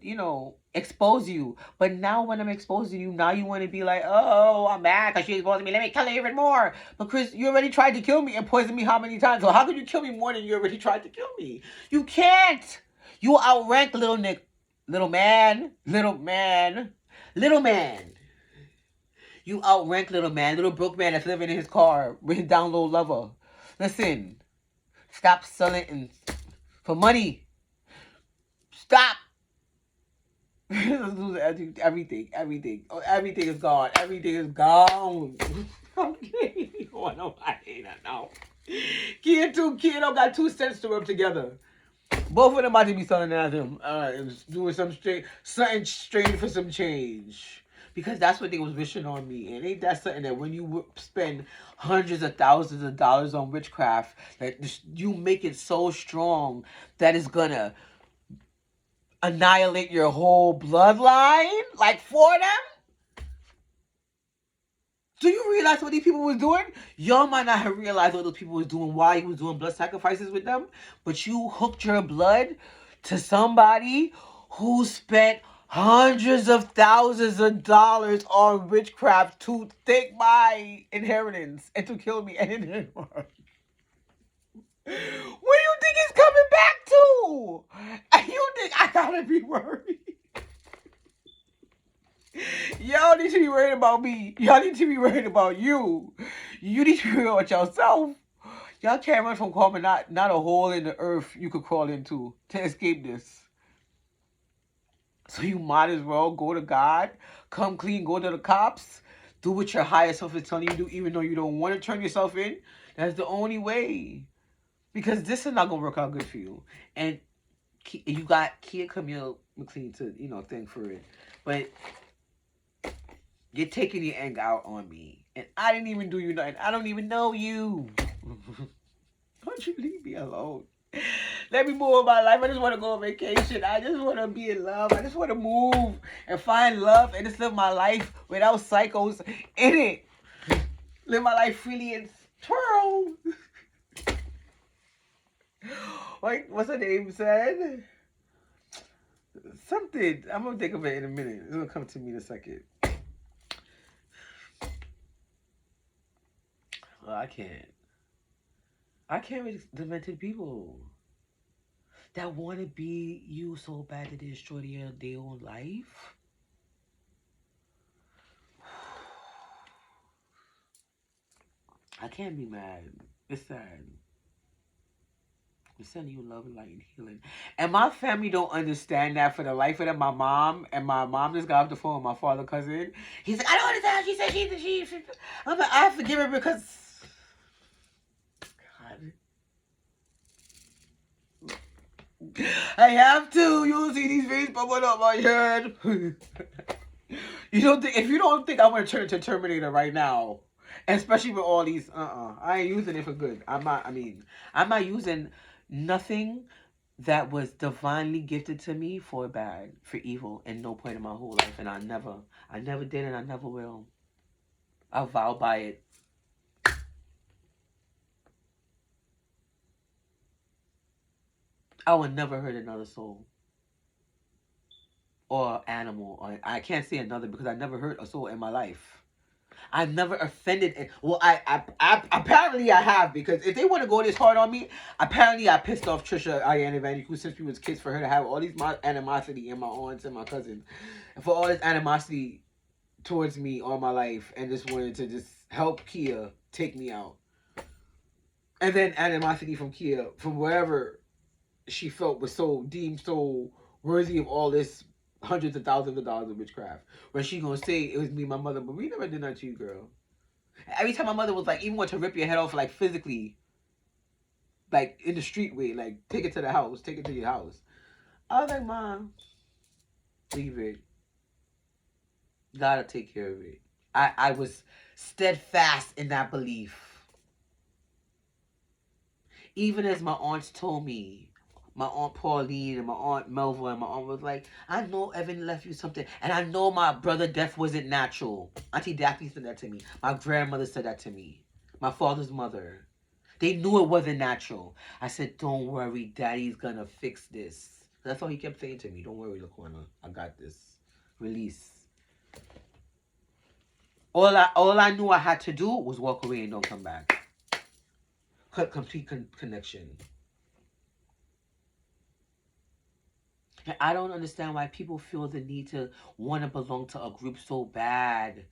expose you. But now when I'm exposing you, now you want to be like, oh, I'm mad because you exposed me. Let me kill you even more. But Chris, you already tried to kill me and poison me how many times? So how could you kill me more than you already tried to kill me? You can't. You outrank little man. You outrank little broke man that's living in his car with his down low lover. Listen, stop selling for money. Stop. Everything. Oh, everything is gone. Everything is gone. Okay, what nobody now. Kia don't got 2 cents to rub together. Both of them about to be selling at him. It was doing something strange for some change. Because that's what they was wishing on me. And ain't that something that when you spend hundreds of thousands of dollars on witchcraft, that you make it so strong that it's gonna annihilate your whole bloodline? Like for them? Do you realize what these people was doing? Y'all might not have realized what those people was doing while he was doing blood sacrifices with them. But you hooked your blood to somebody who spent hundreds of thousands of dollars on witchcraft to take my inheritance and to kill me, and it didn't work. Where do you think it's coming back to? And you think I gotta be worried? Y'all need to be worried about me. Y'all need to be worried about you. You need to be worried about yourself. Y'all can't run from karma. Not a hole in the earth you could crawl into to escape this. So you might as well go to God, come clean, go to the cops, do what your higher self is telling you to do, even though you don't want to turn yourself in. That's the only way. Because this is not going to work out good for you. And you got Kia Camille McLean to, thank for it. But you're taking your anger out on me. And I didn't even do you nothing. I don't even know you. Don't you leave me alone. Let me move on my life. I just want to go on vacation. I just want to be in love. I just want to move and find love and just live my life without psychos in it. Live my life freely and twirl. Like, what's her name said? Something. I'm going to think of it in a minute. It's going to come to me in a second. Well, I can't with demented people that want to be you so bad that they destroy their own life. I can't be mad. It's sad. I'm sending you love and light and healing. And my family don't understand that for the life of them. My mom just got off the phone with my father cousin. He's like, I don't understand. She said she I'm like, I forgive her because I have to. You'll see these veins popping up my head. If you don't think I'm gonna turn into Terminator right now, especially with all these, I ain't using it for good. I'm not using nothing that was divinely gifted to me for bad, for evil, in no point in my whole life, and I never did, and I never will. I vow by it. I would never hurt another soul or animal. Or I can't say another because I never hurt a soul in my life. I've never offended. Well, I apparently I have, because if they want to go this hard on me, apparently I pissed off Trisha, Ayana, and Vandy, since we was kids, for her to have all these animosity in my aunts and my cousin, and for all this animosity towards me all my life, and just wanted to just help Kia take me out, and then animosity from Kia from wherever she felt was deemed so worthy of all this hundreds of thousands of dollars of witchcraft. When she gonna say it was me and my mother, but we never did that to you, girl. Every time my mother was like, even want to rip your head off, like physically, like in the street way, like take it to the house, take it to your house. I was like, Mom, leave it. Gotta take care of it. I was steadfast in that belief. Even as my aunts told me, my Aunt Pauline and my Aunt Melva and my aunt was like, I know Evan left you something. And I know my brother death wasn't natural. Auntie Daphne said that to me. My grandmother said that to me. My father's mother. They knew it wasn't natural. I said, don't worry, Daddy's gonna fix this. That's all he kept saying to me. Don't worry, Laquana. I got this. Release. All I knew I had to do was walk away and don't come back. Cut complete connection. And I don't understand why people feel the need to want to belong to a group so bad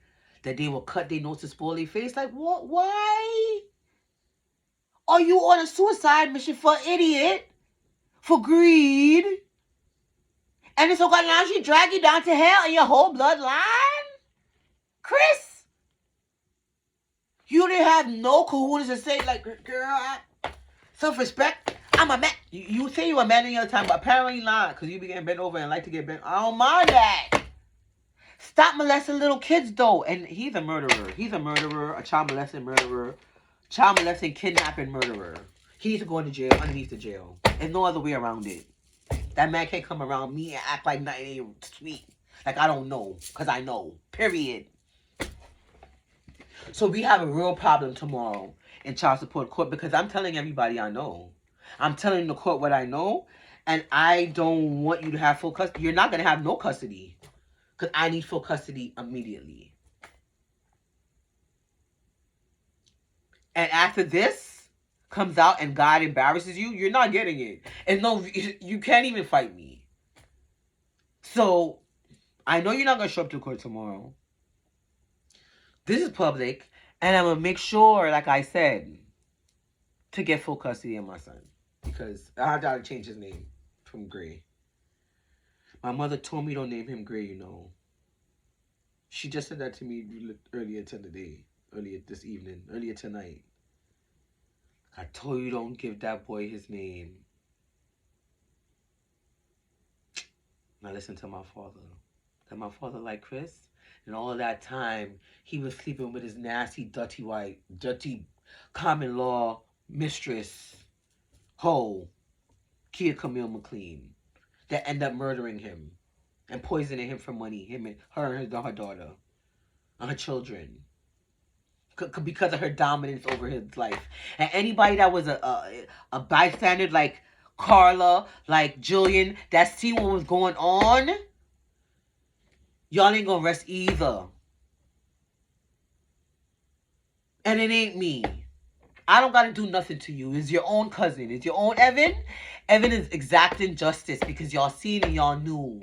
that they will cut their nose to spoil their face. Like, what? Why? Are you on a suicide mission for idiot? For greed? And it's okay now she drag you down to hell in your whole bloodline? Chris? You didn't have no cojones to say, like, girl, self-respect. I'm a man. You say you a man any other time, but apparently not, because you be getting bent over and like to get bent. I don't mind that. Stop molesting little kids, though. And he's a murderer. He's a murderer, a child molesting murderer, child molesting, kidnapping murderer. He needs to go into jail, underneath the jail. There's no other way around it. That man can't come around me and act like nothing ain't sweet. Like I don't know, because I know. Period. So we have a real problem tomorrow in child support court, because I'm telling everybody I know. I'm telling the court what I know, and I don't want you to have full custody. You're not going to have no custody, because I need full custody immediately. And after this, comes out and God embarrasses you, you're not getting it. And no, you can't even fight me. So, I know you're not going to show up to court tomorrow. This is public. And I'm going to make sure, like I said, to get full custody of my son. Because I got to change his name from Gray. My mother told me don't name him Gray, you know. She just said that to me earlier tonight. I told you don't give that boy his name. Now listen to my father. That my father like Chris? And all of that time, he was sleeping with his nasty, dirty common law mistress, Kia Camille McLean, that ended up murdering him and poisoning him for money, her and her daughter, and her children, because of her dominance over his life. And anybody that was a bystander, like Carla, like Jillian, that see what was going on, y'all ain't gonna rest either. And it ain't me. I don't gotta do nothing to you. It's your own cousin. It's your own Evan. Evan is exacting justice because y'all seen and y'all knew.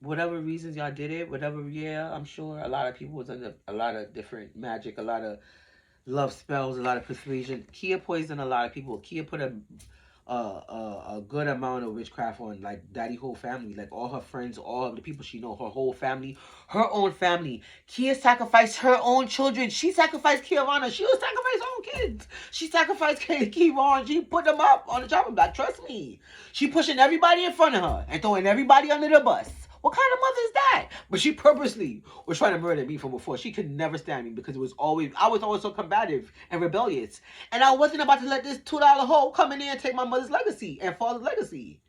Whatever reasons y'all did it, I'm sure a lot of people was under a lot of different magic, a lot of love spells, a lot of persuasion. Kia poisoned a lot of people. Kia put a good amount of witchcraft on, like, Daddy whole family, like all her friends, all of the people she know, her whole family, her own family. Kia sacrificed her own children. She sacrificed Kiavana. She was sacrificed her own kids. She sacrificed Kivon. She put them up on the chopping block. Trust me. She pushing everybody in front of her and throwing everybody under the bus. What kind of mother is that? But she purposely was trying to murder me from before. She could never stand me because I was always so combative and rebellious. And I wasn't about to let this $2 hoe come in there and take my mother's legacy and father's legacy.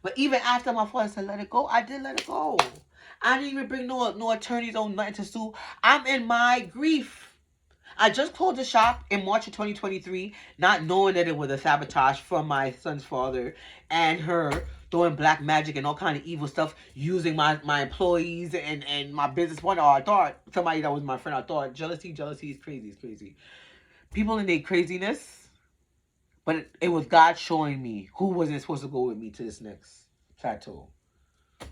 But even after my father said let it go, I did let it go. I didn't even bring no attorneys or nothing to sue. I'm in my grief. I just closed the shop in March of 2023, not knowing that it was a sabotage from my son's father and her doing black magic and all kind of evil stuff, using my employees and my business partner. Or I thought somebody that was my friend. I thought jealousy is crazy. It's crazy. People in their craziness, but it was God showing me who wasn't supposed to go with me to this next plateau.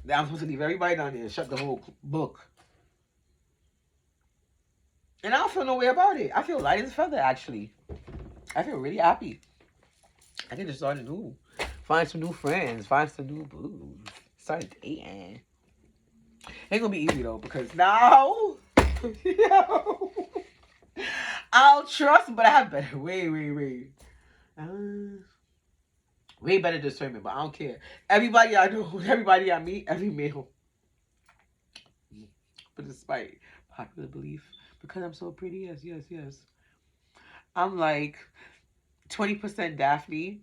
Now I'm supposed to leave everybody down there and shut the whole book. And I don't feel no way about it. I feel light as a feather, actually. I feel really happy. I can just start anew. Find some new friends. Find some new booze. Start dating. Ain't gonna be easy, though, because now... I'll trust, but I have better. Way better discernment, but I don't care. Everybody I know, everybody I meet, every male. But despite popular belief... Because I'm so pretty, yes. I'm like 20% Daphne,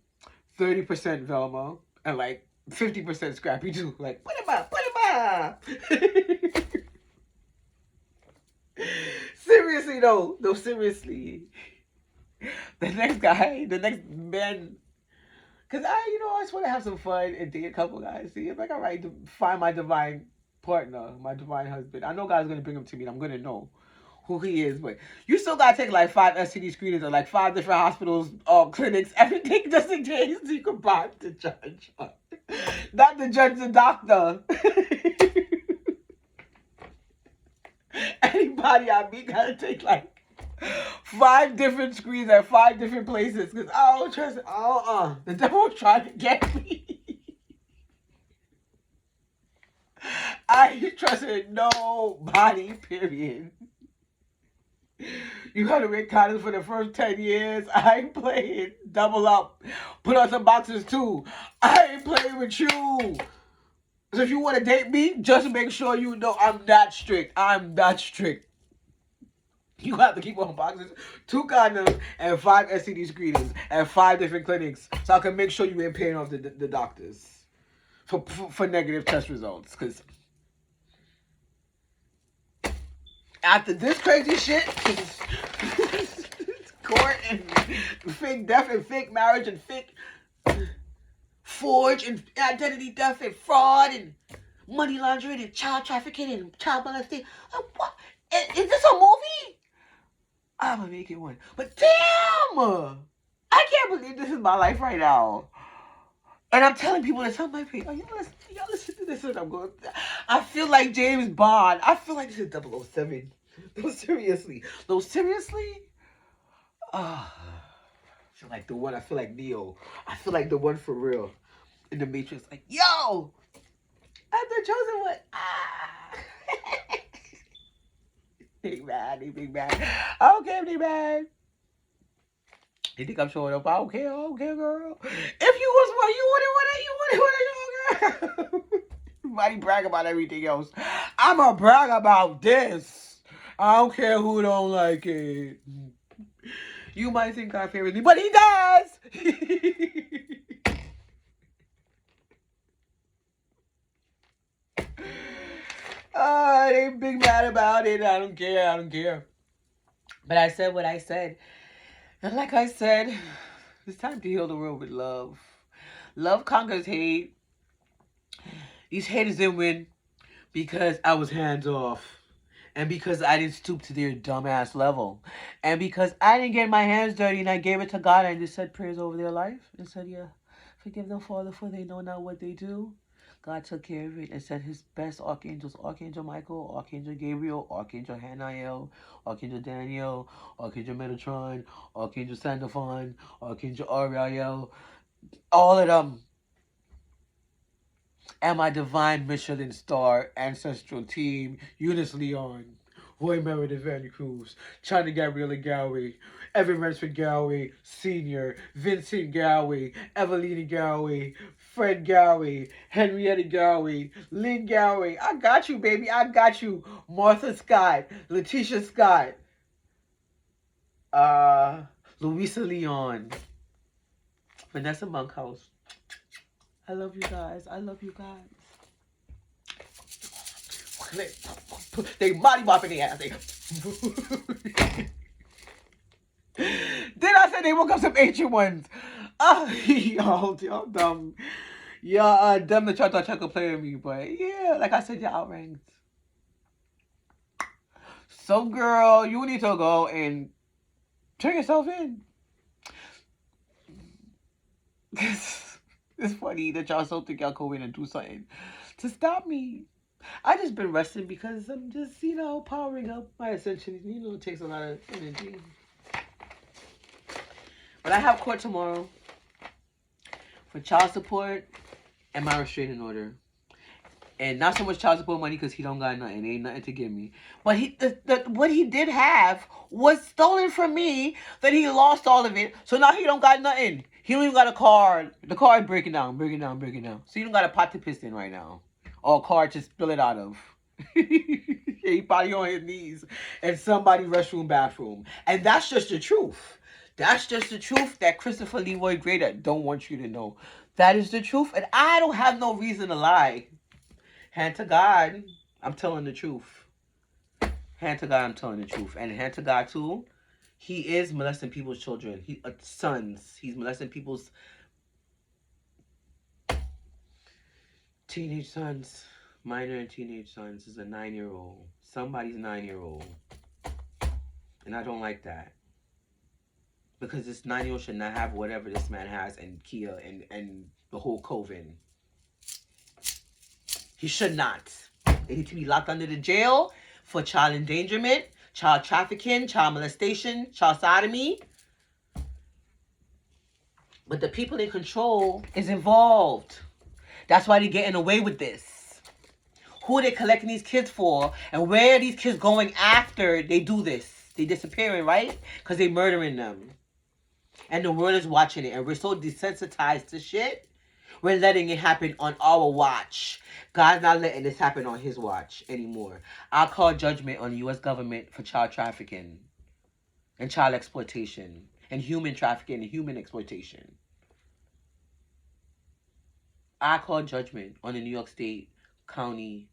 30% Velma, and like 50% Scrappy too. Like, put him up. Seriously though, seriously. The next man, because I just want to have some fun and date a couple guys. See, if I got right to find my divine partner, my divine husband. I know God's going to bring him to me and I'm going to know who he is, but you still gotta take like 5 STD screenings or like 5 different hospitals, clinics, everything, just in case you can buy the judge. Not the judge, the doctor. Anybody I meet gotta take like 5 different screens at 5 different places because I don't trust it. The devil's trying to get me. I ain't trusting nobody, period. You gotta wear condoms for the first 10 years. I ain't playing. Double up. Put on some boxes too. I ain't playing with you. So if you want to date me, just make sure you know I'm that strict. You have to keep on boxes, 2 condoms, and 5 STD screenings at 5 different clinics so I can make sure you ain't paying off the doctors for negative test results. Because after this crazy shit, court and fake death and fake marriage and fake forge and identity theft and fraud and money laundering and child trafficking and child molesting. What? Is this a movie? I'm gonna make it one. But damn! I can't believe this is my life right now. And I'm telling people this on my page. Oh, y'all listen to this and I'm going. I feel like James Bond. I feel like this is 007. No, seriously. No, seriously? I feel like the one. I feel like Neo. I feel like the one for real. In the Matrix. Like, yo! I'm the chosen one. Big man. Big man. I don't care, big man. You think I'm showing up? I don't care, girl. If you was one, you wouldn't, girl. Everybody brag about everything else. I'ma brag about this. I don't care who don't like it. You might think God favors me, but he does. They big mad about it. I don't care. But I said what I said. And like I said, it's time to heal the world with love. Love conquers hate. These haters didn't win because I was hands off. And because I didn't stoop to their dumbass level. And because I didn't get my hands dirty and I gave it to God and just said prayers over their life. And said, yeah, forgive them, Father, for they know not what they do. God took care of it and sent his best archangels, Archangel Michael, Archangel Gabriel, Archangel Haniel, Archangel Daniel, Archangel Metatron, Archangel Sandalphon, Archangel Ariel, all of them. And my divine Michelin star ancestral team, Eunice Leon, Roy Meredith Vandy Cruz, China Gabriella Garraway, Evan Rensford Garraway Sr., Vincent Garraway, Evelina Garraway, Fred Garraway, Henrietta Garraway, Lynn Garraway. I got you, baby. I got you. Martha Scott, Letitia Scott, Louisa Leon, Vanessa Monkhouse. I love you guys. They body bopping the ass. Then I said they woke up some ancient ones. Y'all dumb. Y'all dumb that y'all thought y'all could play with me. But yeah, like I said, y'all outranked. So girl, you need to go and turn yourself in. It's funny that y'all so think y'all go in and do something to stop me. I just been resting because I'm just, powering up my ascension. It takes a lot of energy. But I have court tomorrow for child support and my restraining order. And not so much child support money because he don't got nothing. Ain't nothing to give me. But what he did have was stolen from me. Then he lost all of it. So now he don't got nothing. He don't even got a card. The card breaking down. So you don't got a pot to piss in right now. Or a card to spill it out of. He probably on his knees in somebody's restroom, bathroom. And that's just the truth. That's just the truth that Christopher Leroy Grader don't want you to know. That is the truth. And I don't have no reason to lie. Hand to God, I'm telling the truth. Hand to God, I'm telling the truth. And hand to God, too, he is molesting people's children. Sons. He's molesting people's teenage sons. Minor and teenage sons. Is a 9-year-old. Somebody's 9-year-old. And I don't like that. Because this 9-year-old should not have whatever this man has and Kia and the whole COVID. He should not. They need to be locked under the jail for child endangerment, child trafficking, child molestation, child sodomy. But the people in control is involved. That's why they're getting away with this. Who are they collecting these kids for? And where are these kids going after they do this? They disappearing, right? Because they murdering them. And the world is watching it. And we're so desensitized to shit. We're letting it happen on our watch. God's not letting this happen on his watch anymore. I'll call judgment on the U.S. government for child trafficking and child exploitation and human trafficking and human exploitation. I call judgment on the New York State County.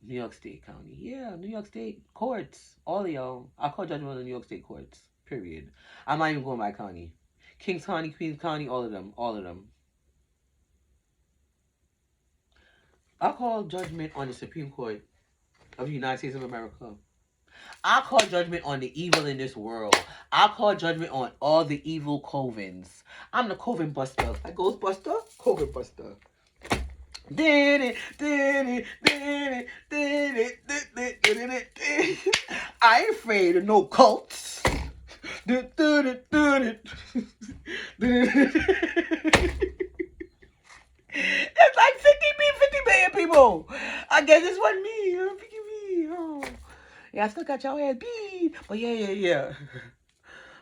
Yeah, New York State courts. All of y'all. I call judgment on the New York State courts. Period. I'm not even going by county. Kings County, Queens County, all of them. I call judgment on the Supreme Court of the United States of America. I call judgment on the evil in this world. I call judgment on all the evil covens. I'm the coven buster. Like Ghostbuster, coven buster. I ain't afraid of no cults. It's like 50 billion people. I guess it's what me. 50 me. Oh. Yeah, I still got your ass beat. But yeah.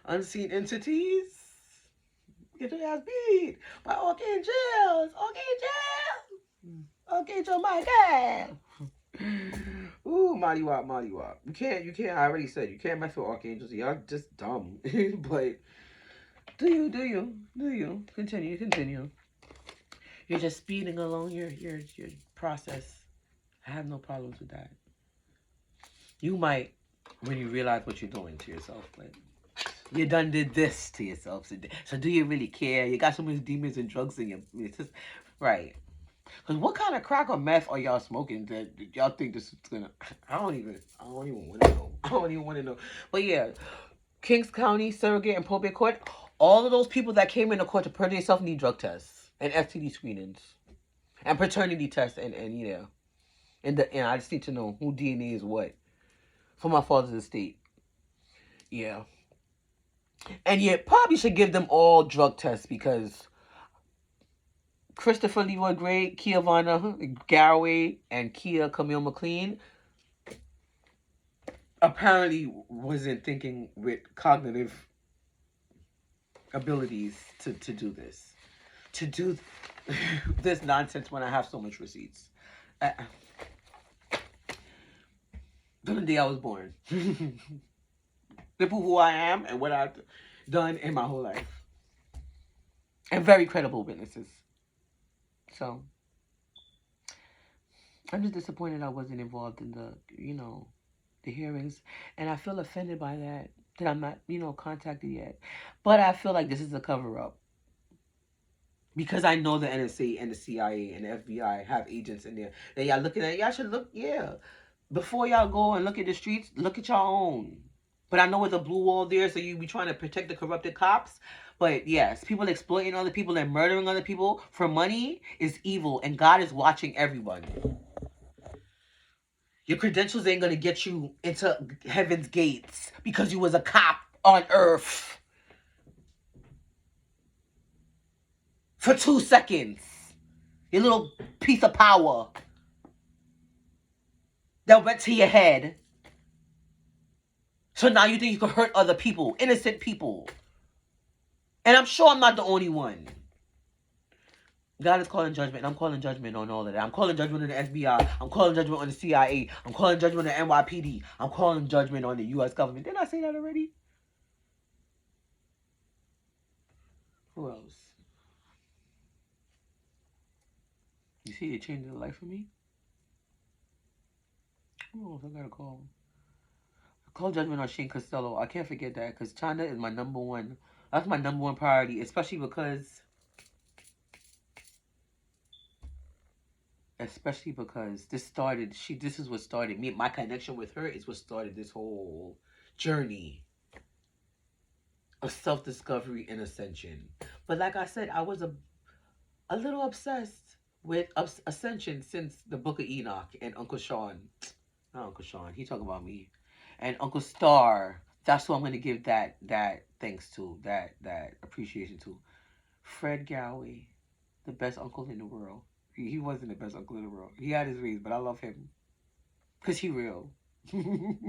Unseen entities. Get your ass beat by archangels. Archangel my God. Ooh, Maliwap. You can't. I already said you can't mess with archangels. Y'all just dumb. But do you? Continue. You're just speeding along your process. I have no problems with that. You might when you realize what you're doing to yourself, but you done did this to yourself. So do you really care? You got so many demons and drugs in you. It's just, right. Because what kind of crack or meth are y'all smoking that y'all think this is gonna... I don't even want to know. I don't even want to know. But yeah, Kings County, Surrogate, and Probate Court, all of those people that came into court to perjure themselves need drug tests and STD screenings and paternity tests and yeah. And I just need to know who DNA is what for my father's estate. Yeah. And you probably should give them all drug tests because Christopher Leroy Gray, Kia Vanna Garraway, and Kia Camille McLean apparently wasn't thinking with cognitive abilities to do this. To do this nonsense when I have so much receipts. From the day I was born. People who I am and what I've done in my whole life. And very credible witnesses. So, I'm just disappointed I wasn't involved in the, the hearings. And I feel offended by that I'm not, contacted yet. But I feel like this is a cover-up. Because I know the NSA and the CIA and the FBI have agents in there. That y'all looking at, y'all should look, yeah. Before y'all go and look at the streets, look at your own. But I know with the blue wall there, so you be trying to protect the corrupted cops. But yes, people exploiting other people and murdering other people for money is evil. And God is watching everyone. Your credentials ain't going to get you into heaven's gates because you was a cop on earth. For 2 seconds. Your little piece of power that went to your head. So now you think you can hurt other people, innocent people. And I'm sure I'm not the only one. God is calling judgment, and I'm calling judgment on all of that. I'm calling judgment on the FBI. I'm calling judgment on the CIA. I'm calling judgment on the NYPD. I'm calling judgment on the U.S. government. Didn't I say that already? Who else? You see, it changed the life for me. Oh, I gotta call. Call judgment on Shane Costello. I can't forget that because China is my number one. That's my number one priority, especially because this started. This is what started me. My connection with her is what started this whole journey of self-discovery and ascension. But like I said, I was a little obsessed with ascension since the Book of Enoch and Uncle Sean. Not Uncle Sean. He talking about me. And Uncle Star. That's who I'm gonna give that thanks to, that appreciation to. Fred Garraway, the best uncle in the world. He wasn't the best uncle in the world. He had his reasons, but I love him. Because he real. And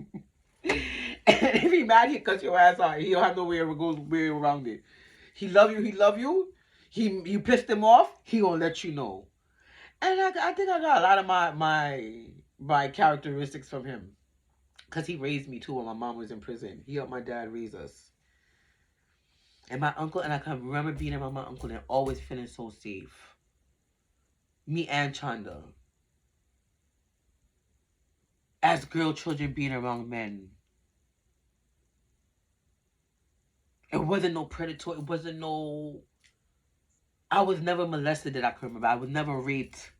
if he mad, he cut your ass out. He don't have no way around it. He love you. You pissed him off, he gonna let you know. And I think I got a lot of my characteristics from him. Because he raised me too when my mom was in prison. He helped my dad raise us. And my uncle, and I can remember being around my uncle and always feeling so safe. Me and Chanda. As girl children being around men. It wasn't no predator. It wasn't no... I was never molested that I can remember. I was never raped.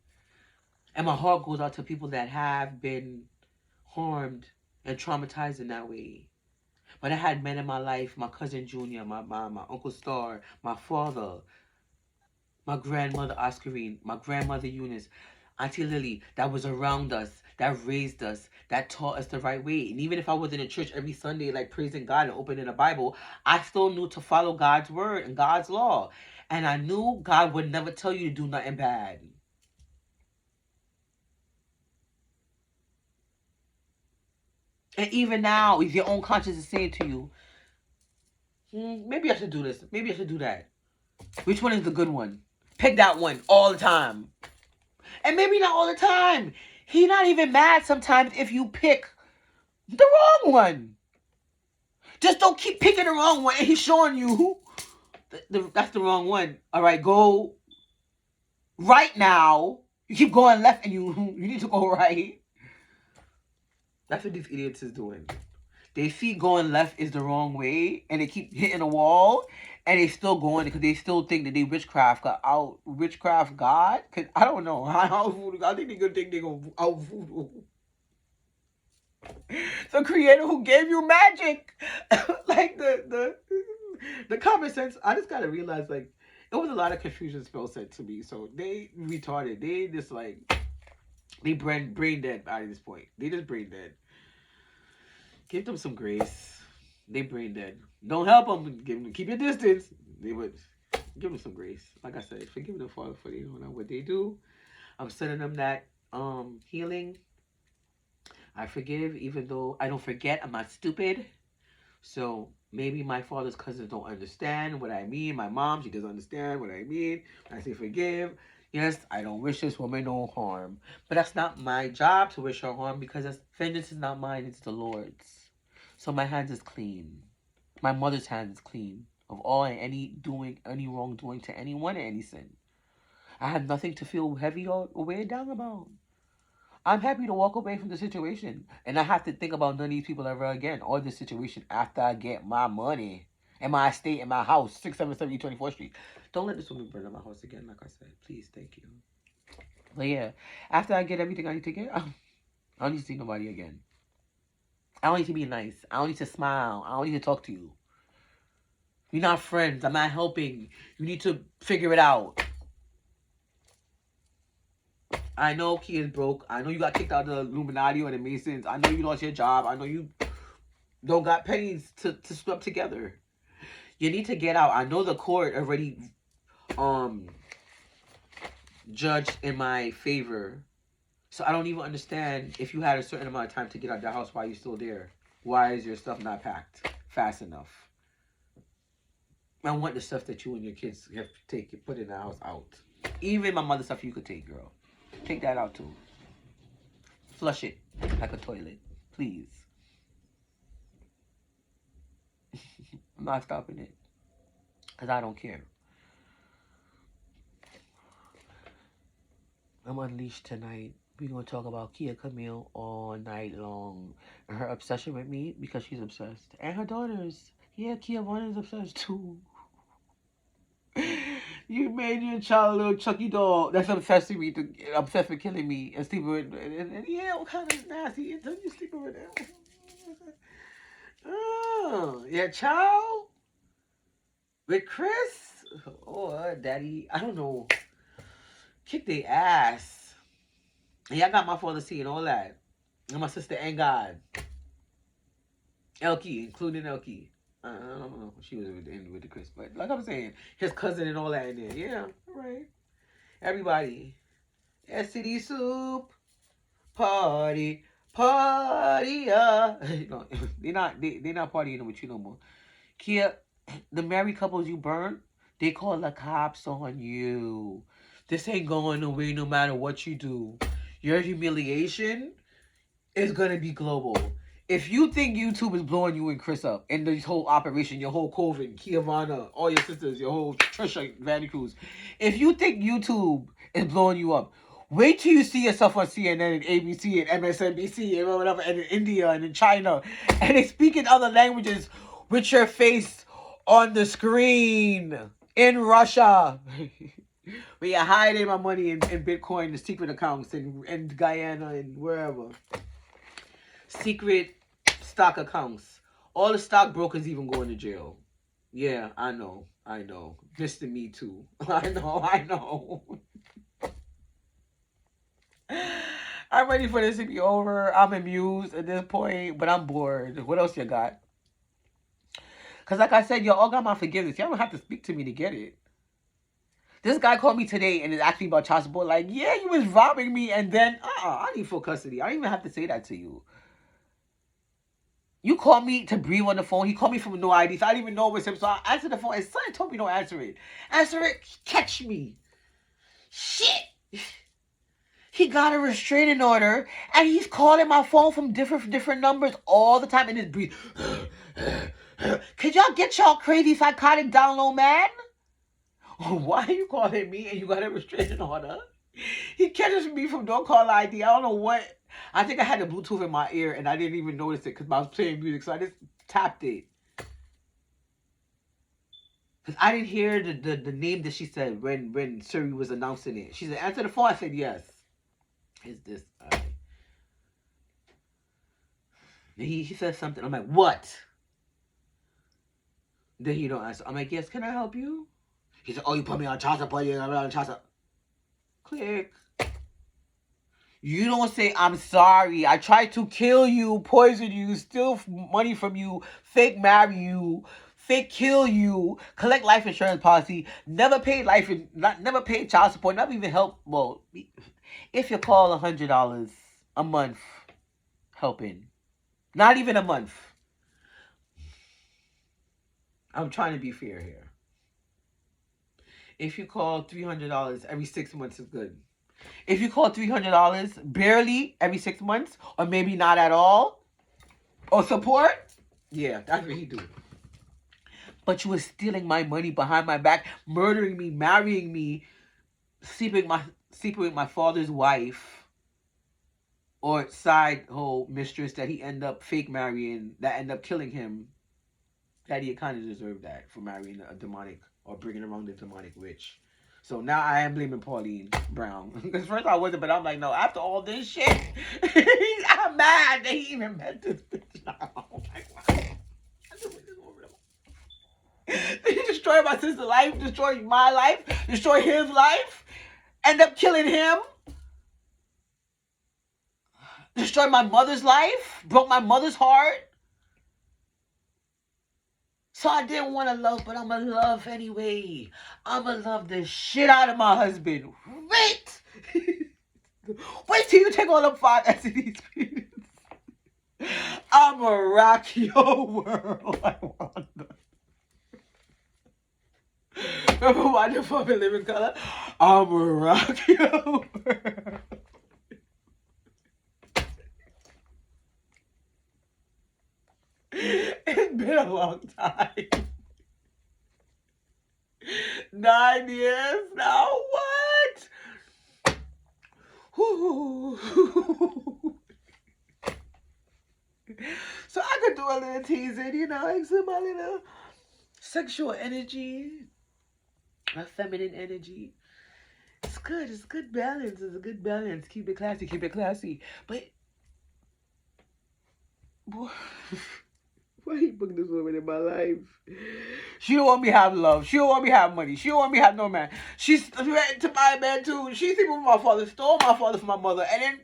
And my heart goes out to people that have been harmed and traumatized in that way. But I had men in my life, my cousin Junior, my Uncle Star, my father, my grandmother Oscarine, my grandmother Eunice, Auntie Lily, that was around us, that raised us, that taught us the right way. And even if I was in a church every Sunday, like praising God and opening the Bible, I still knew to follow God's word and God's law. And I knew God would never tell you to do nothing bad. And even now, if your own conscience is saying to you, maybe I should do this, maybe I should do that. Which one is the good one? Pick that one all the time. And maybe not all the time. He's not even mad sometimes if you pick the wrong one. Just don't keep picking the wrong one and he's showing you that's the wrong one. All right, go right now. You keep going left and you need to go right. That's what these idiots is doing. They see going left is the wrong way and they keep hitting a wall and they still going because they still think that they witchcraft God. Cause I don't know. I think they gonna think they gonna out voodoo. The creator who gave you magic. Like the common sense. I just gotta realize like it was a lot of confusion spell said to me. So they retarded. They just like they brain dead at this point. They just brain dead. Give them some grace. They brain dead. Don't help them. Keep your distance. They would give them some grace. Like I said, forgive them for they don't know what they do. I'm sending them that healing. I forgive, even though I don't forget. I'm not stupid. So maybe my father's cousins don't understand what I mean. My mom, she doesn't understand what I mean. I say forgive. Yes, I don't wish this woman no harm. But that's not my job to wish her harm because vengeance is not mine, it's the Lord's. So my hands is clean. My mother's hands is clean of all and any wrongdoing to anyone or any sin. I have nothing to feel heavy or weighed down about. I'm happy to walk away from the situation and I have to think about none of these people ever again or this situation after I get my money and my estate and my house, 6770 24th Street. Don't let this woman burn up my house again, like I said. Please, thank you. But yeah, after I get everything I need to get, I don't need to see nobody again. I don't need to be nice. I don't need to smile. I don't need to talk to you. We're not friends. I'm not helping. You need to figure it out. I know Key is broke. I know you got kicked out of the Illuminati or the Masons. I know you lost your job. I know you don't got pennies to scrub together. You need to get out. I know the court already judged in my favor. So I don't even understand if you had a certain amount of time to get out of the house, why are you still there? Why is your stuff not packed fast enough? I want the stuff that you and your kids have to put in the house out. Even my mother's stuff you could take, girl. Take that out too. Flush it like a toilet, please. I'm not stopping it because I don't care. I'm unleashed tonight. We're going to talk about Kia Camille all night long. And her obsession with me because she's obsessed. And her daughters. Yeah, Kia Vanna's obsessed too. You made your child a little Chucky doll that's obsessed with me, obsessed with killing me and sleeping with. And yeah, what kind of nasty? Don't you sleep with them? Oh, your child with Chris? Oh, daddy, I don't know. Kick their ass. And y'all got my father seeing all that. And my sister and God. Elkie, including Elkie. I don't know. She was with the Chris. But like I'm saying, his cousin and all that in there. Yeah, right. Everybody. SCD soup. Party. Party. No, they're not partying with you no more. Kia, the married couples you burn, they call the cops on you. This ain't going away no matter what you do. Your humiliation is going to be global. If you think YouTube is blowing you and Chris up in this whole operation, your whole COVID, Kiavana, all your sisters, your whole Trisha, Vanny Cruz, if you think YouTube is blowing you up, wait till you see yourself on CNN and ABC and MSNBC and whatever, and in India and in China, and they speak in other languages with your face on the screen in Russia. But yeah, hiding my money in Bitcoin, the secret accounts in Guyana and wherever. Secret stock accounts. All the stockbrokers even going to jail. Yeah, I know. Mr. Me Too. I know. I'm ready for this to be over. I'm amused at this point, but I'm bored. What else you got? Because like I said, y'all all got my forgiveness. Y'all don't have to speak to me to get it. This guy called me today and is asking about child support. Like, yeah, you was robbing me, and then, I need full custody. I don't even have to say that to you. You called me to breathe on the phone. He called me from no ID, so I didn't even know it was him. So I answered the phone, and son told me don't answer it. Answer it, catch me. Shit. He got a restraining order, and he's calling my phone from different numbers all the time in his breathe. Could y'all get y'all crazy psychotic down low, man? Why are you calling me and you got a restraining order? He catches me from don't call ID. I don't know what. I think I had the Bluetooth in my ear and I didn't even notice it because I was playing music. So I just tapped it. Because I didn't hear the name that she said when Siri was announcing it. She said, answer the phone. I said, yes. Is this? He said something. I'm like, what? Then he don't answer. I'm like, yes, can I help you? He said, oh, you put me on child support. You're on child support. Click. You don't say, I'm sorry. I tried to kill you, poison you, steal money from you, fake marry you, fake kill you, collect life insurance policy, never paid never paid child support, never even help. Well, if you call $100 a month helping, not even a month. I'm trying to be fair here. If you call $300 every 6 months is good. If you call $300 barely every 6 months, or maybe not at all, or support, yeah, that's what he do. But you were stealing my money behind my back, murdering me, marrying me, sleeping with my father's wife, or side hoe mistress that he end up fake marrying, that end up killing him. Daddy kind of deserved that for marrying a demonic or bringing around the demonic witch. So now I am blaming Pauline Brown. Because first I wasn't, but I'm like, no, after all this shit, I'm mad that he even met this bitch. Oh my God. Did he destroy my sister's life, destroy my life, destroy his life, end up killing him, destroy my mother's life, broke my mother's heart. So I didn't want to love, but I'm going to love anyway. I'm going to love the shit out of my husband. Wait! Wait till you take all them 5 STD screens. I'm going to rock your world. I wonder. Remember Wonderful in Living Color? I'm going to rock your world. It's been a long time. 9 years now. What? So I could do a little teasing, you know, like some my little sexual energy, my feminine energy. It's good. It's good balance. It's a good balance. Keep it classy. Keep it classy. But boy. Why he put this woman in my life? She don't want me to have love. She don't want me to have money. She don't want me to have no man. She's threatened to buy a man too. She's sleeping with my father, stole my father from my mother, and then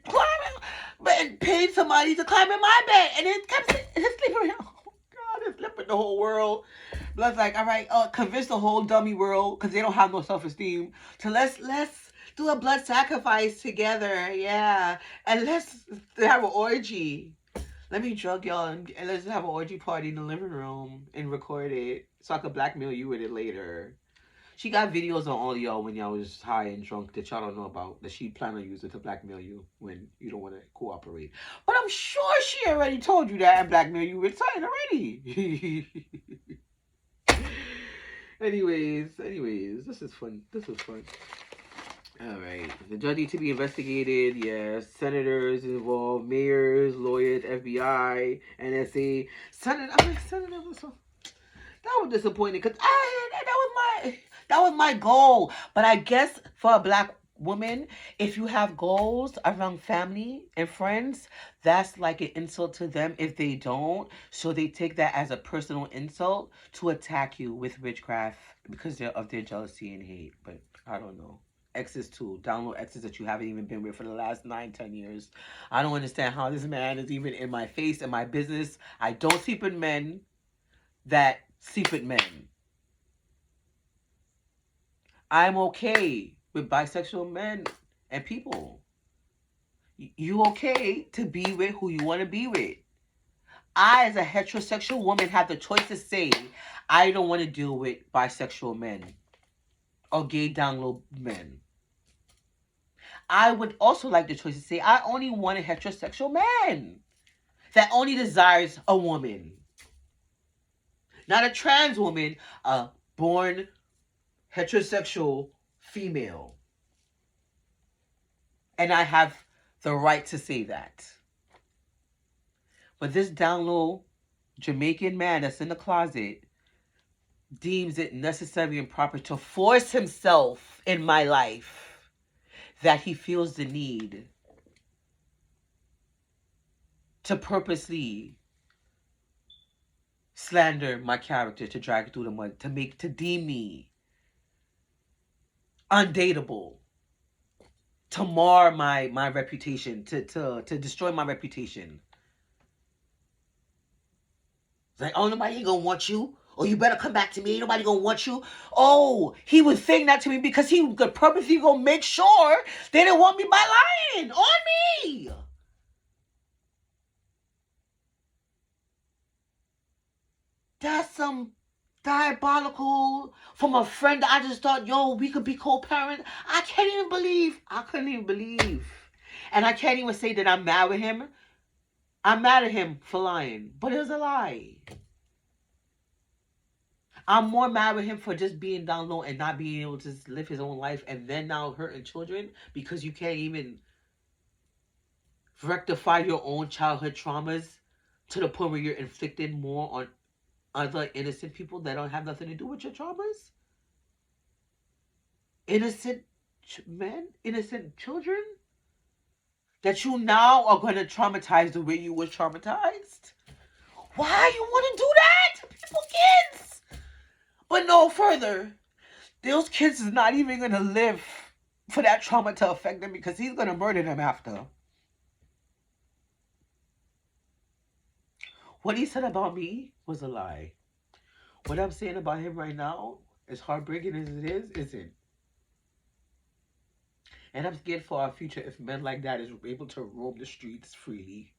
and paid somebody to climb in my bed, and then kept sleeping around. Oh God, it's flipping the whole world. Blood's like, all right, convince the whole dummy world, because they don't have no self-esteem, to let's do a blood sacrifice together, yeah, and let's have an orgy. Let me drug y'all and let's have an orgy party in the living room and record it so I could blackmail you with it later. She got videos on all y'all when y'all was high and drunk that y'all don't know about, that she planned on using to blackmail you when you don't want to cooperate. But I'm sure she already told you that and blackmail you with something already. Anyways, this is fun. All right. The judge needs to be investigated. Yes. Senators involved, mayors, lawyers, FBI, NSA. Senator was so... That was disappointing because that that was my goal. But I guess for a black woman, if you have goals around family and friends, that's like an insult to them if they don't. So they take that as a personal insult to attack you with witchcraft because of their jealousy and hate. But I don't know. Exes too. Download exes that you haven't even been with for the last 9, 10 years. I don't understand how this man is even in my face and my business. I don't sleep with men that sleep with men. I'm okay with bisexual men and people. You okay to be with who you want to be with. I, as a heterosexual woman, have the choice to say, I don't want to deal with bisexual men or gay download men. I would also like the choice to say, I only want a heterosexual man that only desires a woman. Not a trans woman, a born heterosexual female. And I have the right to say that. But this down low Jamaican man that's in the closet deems it necessary and proper to force himself in my life, that he feels the need to purposely slander my character, to drag it through the mud, to deem me undateable, to mar my reputation, to destroy my reputation. It's like, oh, nobody ain't gonna want you. Oh, you better come back to me. Ain't nobody gonna want you. Oh, he was saying that to me because he could purposely go make sure they didn't want me by lying on me. That's some diabolical from a friend that I just thought, yo, we could be co-parent. I couldn't even believe. And I can't even say that I'm mad with him. I'm mad at him for lying, but it was a lie. I'm more mad with him for just being down low and not being able to live his own life, and then now hurting children because you can't even rectify your own childhood traumas to the point where you're inflicting more on other innocent people that don't have nothing to do with your traumas. Innocent men, innocent children that you now are going to traumatize the way you were traumatized. Why you want to do that to people, kids? But no further. Those kids is not even going to live for that trauma to affect them because he's going to murder them after. What he said about me was a lie. What I'm saying about him right now, as heartbreaking as it is, isn't. And I'm scared for our future if men like that is able to roam the streets freely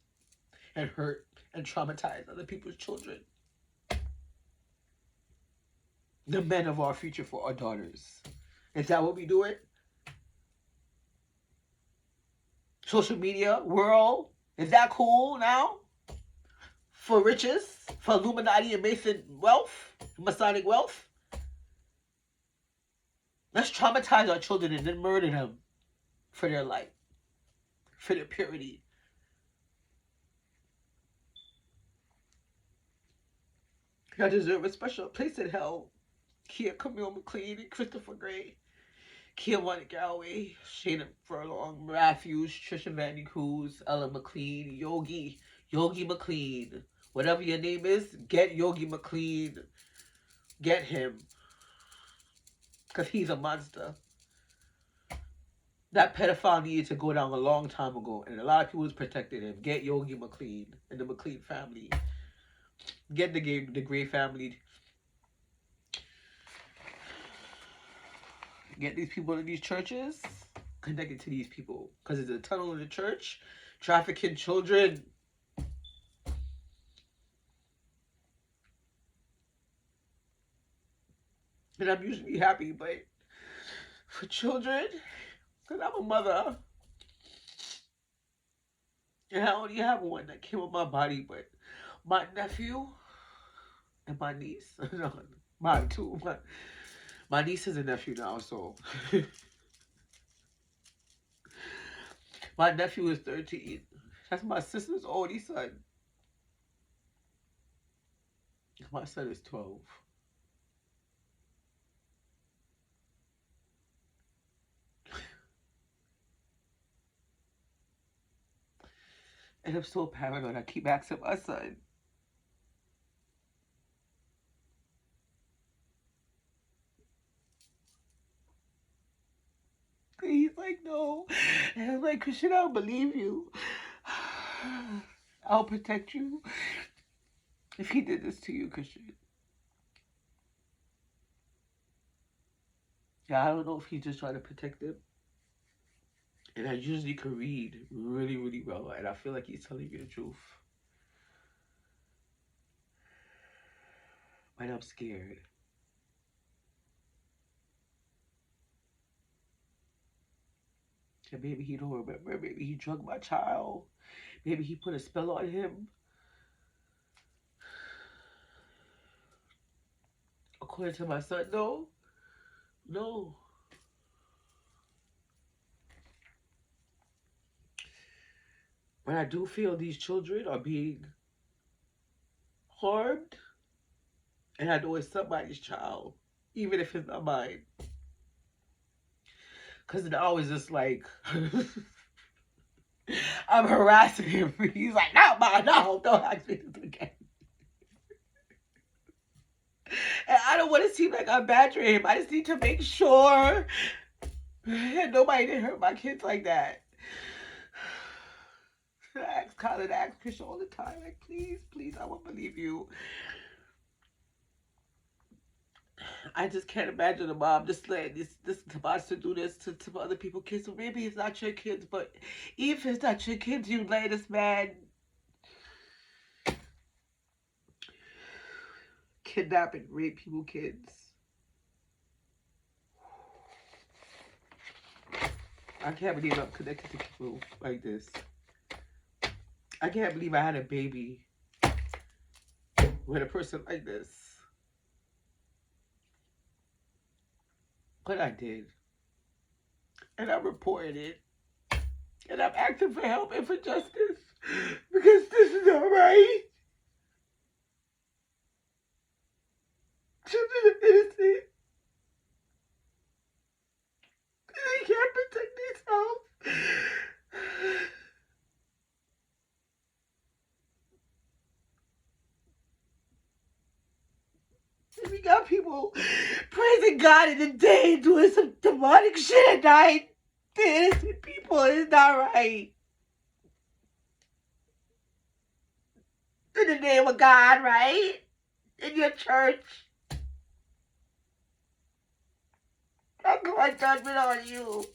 and hurt and traumatize other people's children. The men of our future for our daughters. Is that what we do it? Social media, world, is that cool now? For riches, for Illuminati and Mason wealth, Masonic wealth? Let's traumatize our children and then murder them for their life, for their purity. I deserve a special place in hell. Kia Camille McLean and Christopher Gray. Kia Monica Garraway, Shayna Furlong, Matthews, Trisha Vandy Cruz, Ella McLean, Yogi McLean. Whatever your name is, get Yogi McLean. Get him. Because he's a monster. That pedophile needed to go down a long time ago, and a lot of people was protecting him. Get Yogi McLean and the McLean family. Get the Gray family. Get these people in these churches connected to these people. Because there's a tunnel in the church. Trafficking children. And I'm usually happy, but for children, because I'm a mother. And I only have one that came with my body, but my nephew and my niece, no, mine too. My niece is a nephew now, so. My nephew is 13. That's my sister's oldest son. My son is 12. And I'm so paranoid. I keep asking my son. And he's like, no. And I'm like, Christian, I don't believe you. I'll protect you if he did this to you, Christian. Yeah, I don't know if he's just trying to protect him. And I usually can read really, really well. And I feel like he's telling me the truth. But I'm scared. And maybe he don't remember. Maybe he drugged my child. Maybe he put a spell on him. According to my son, no. No. But I do feel these children are being harmed. And I know it's somebody's child. Even if it's not mine. Because now it's just like... I'm harassing him. He's like, no, mom, no, don't ask me this again. And I don't want to seem like I'm badgering him. I just need to make sure nobody did hurt my kids like that. I ask Colin, I ask Christian all the time, like, please, please, I won't believe you. I just can't imagine a mom just letting this monster do this to other people's kids. So maybe it's not your kids, but even if it's not your kids, you let this man kidnap and rape people's kids. I can't believe I'm connected to people like this. I can't believe I had a baby with a person like this. But I did. And I reported it. And I'm asking for help and for justice. Because this is not right. Children are innocent. They can't protect themselves. And we got people praising God in the day, doing some demonic shit at night. The innocent people, it's not right. In the name of God, right? In your church. I'm going judgment on you.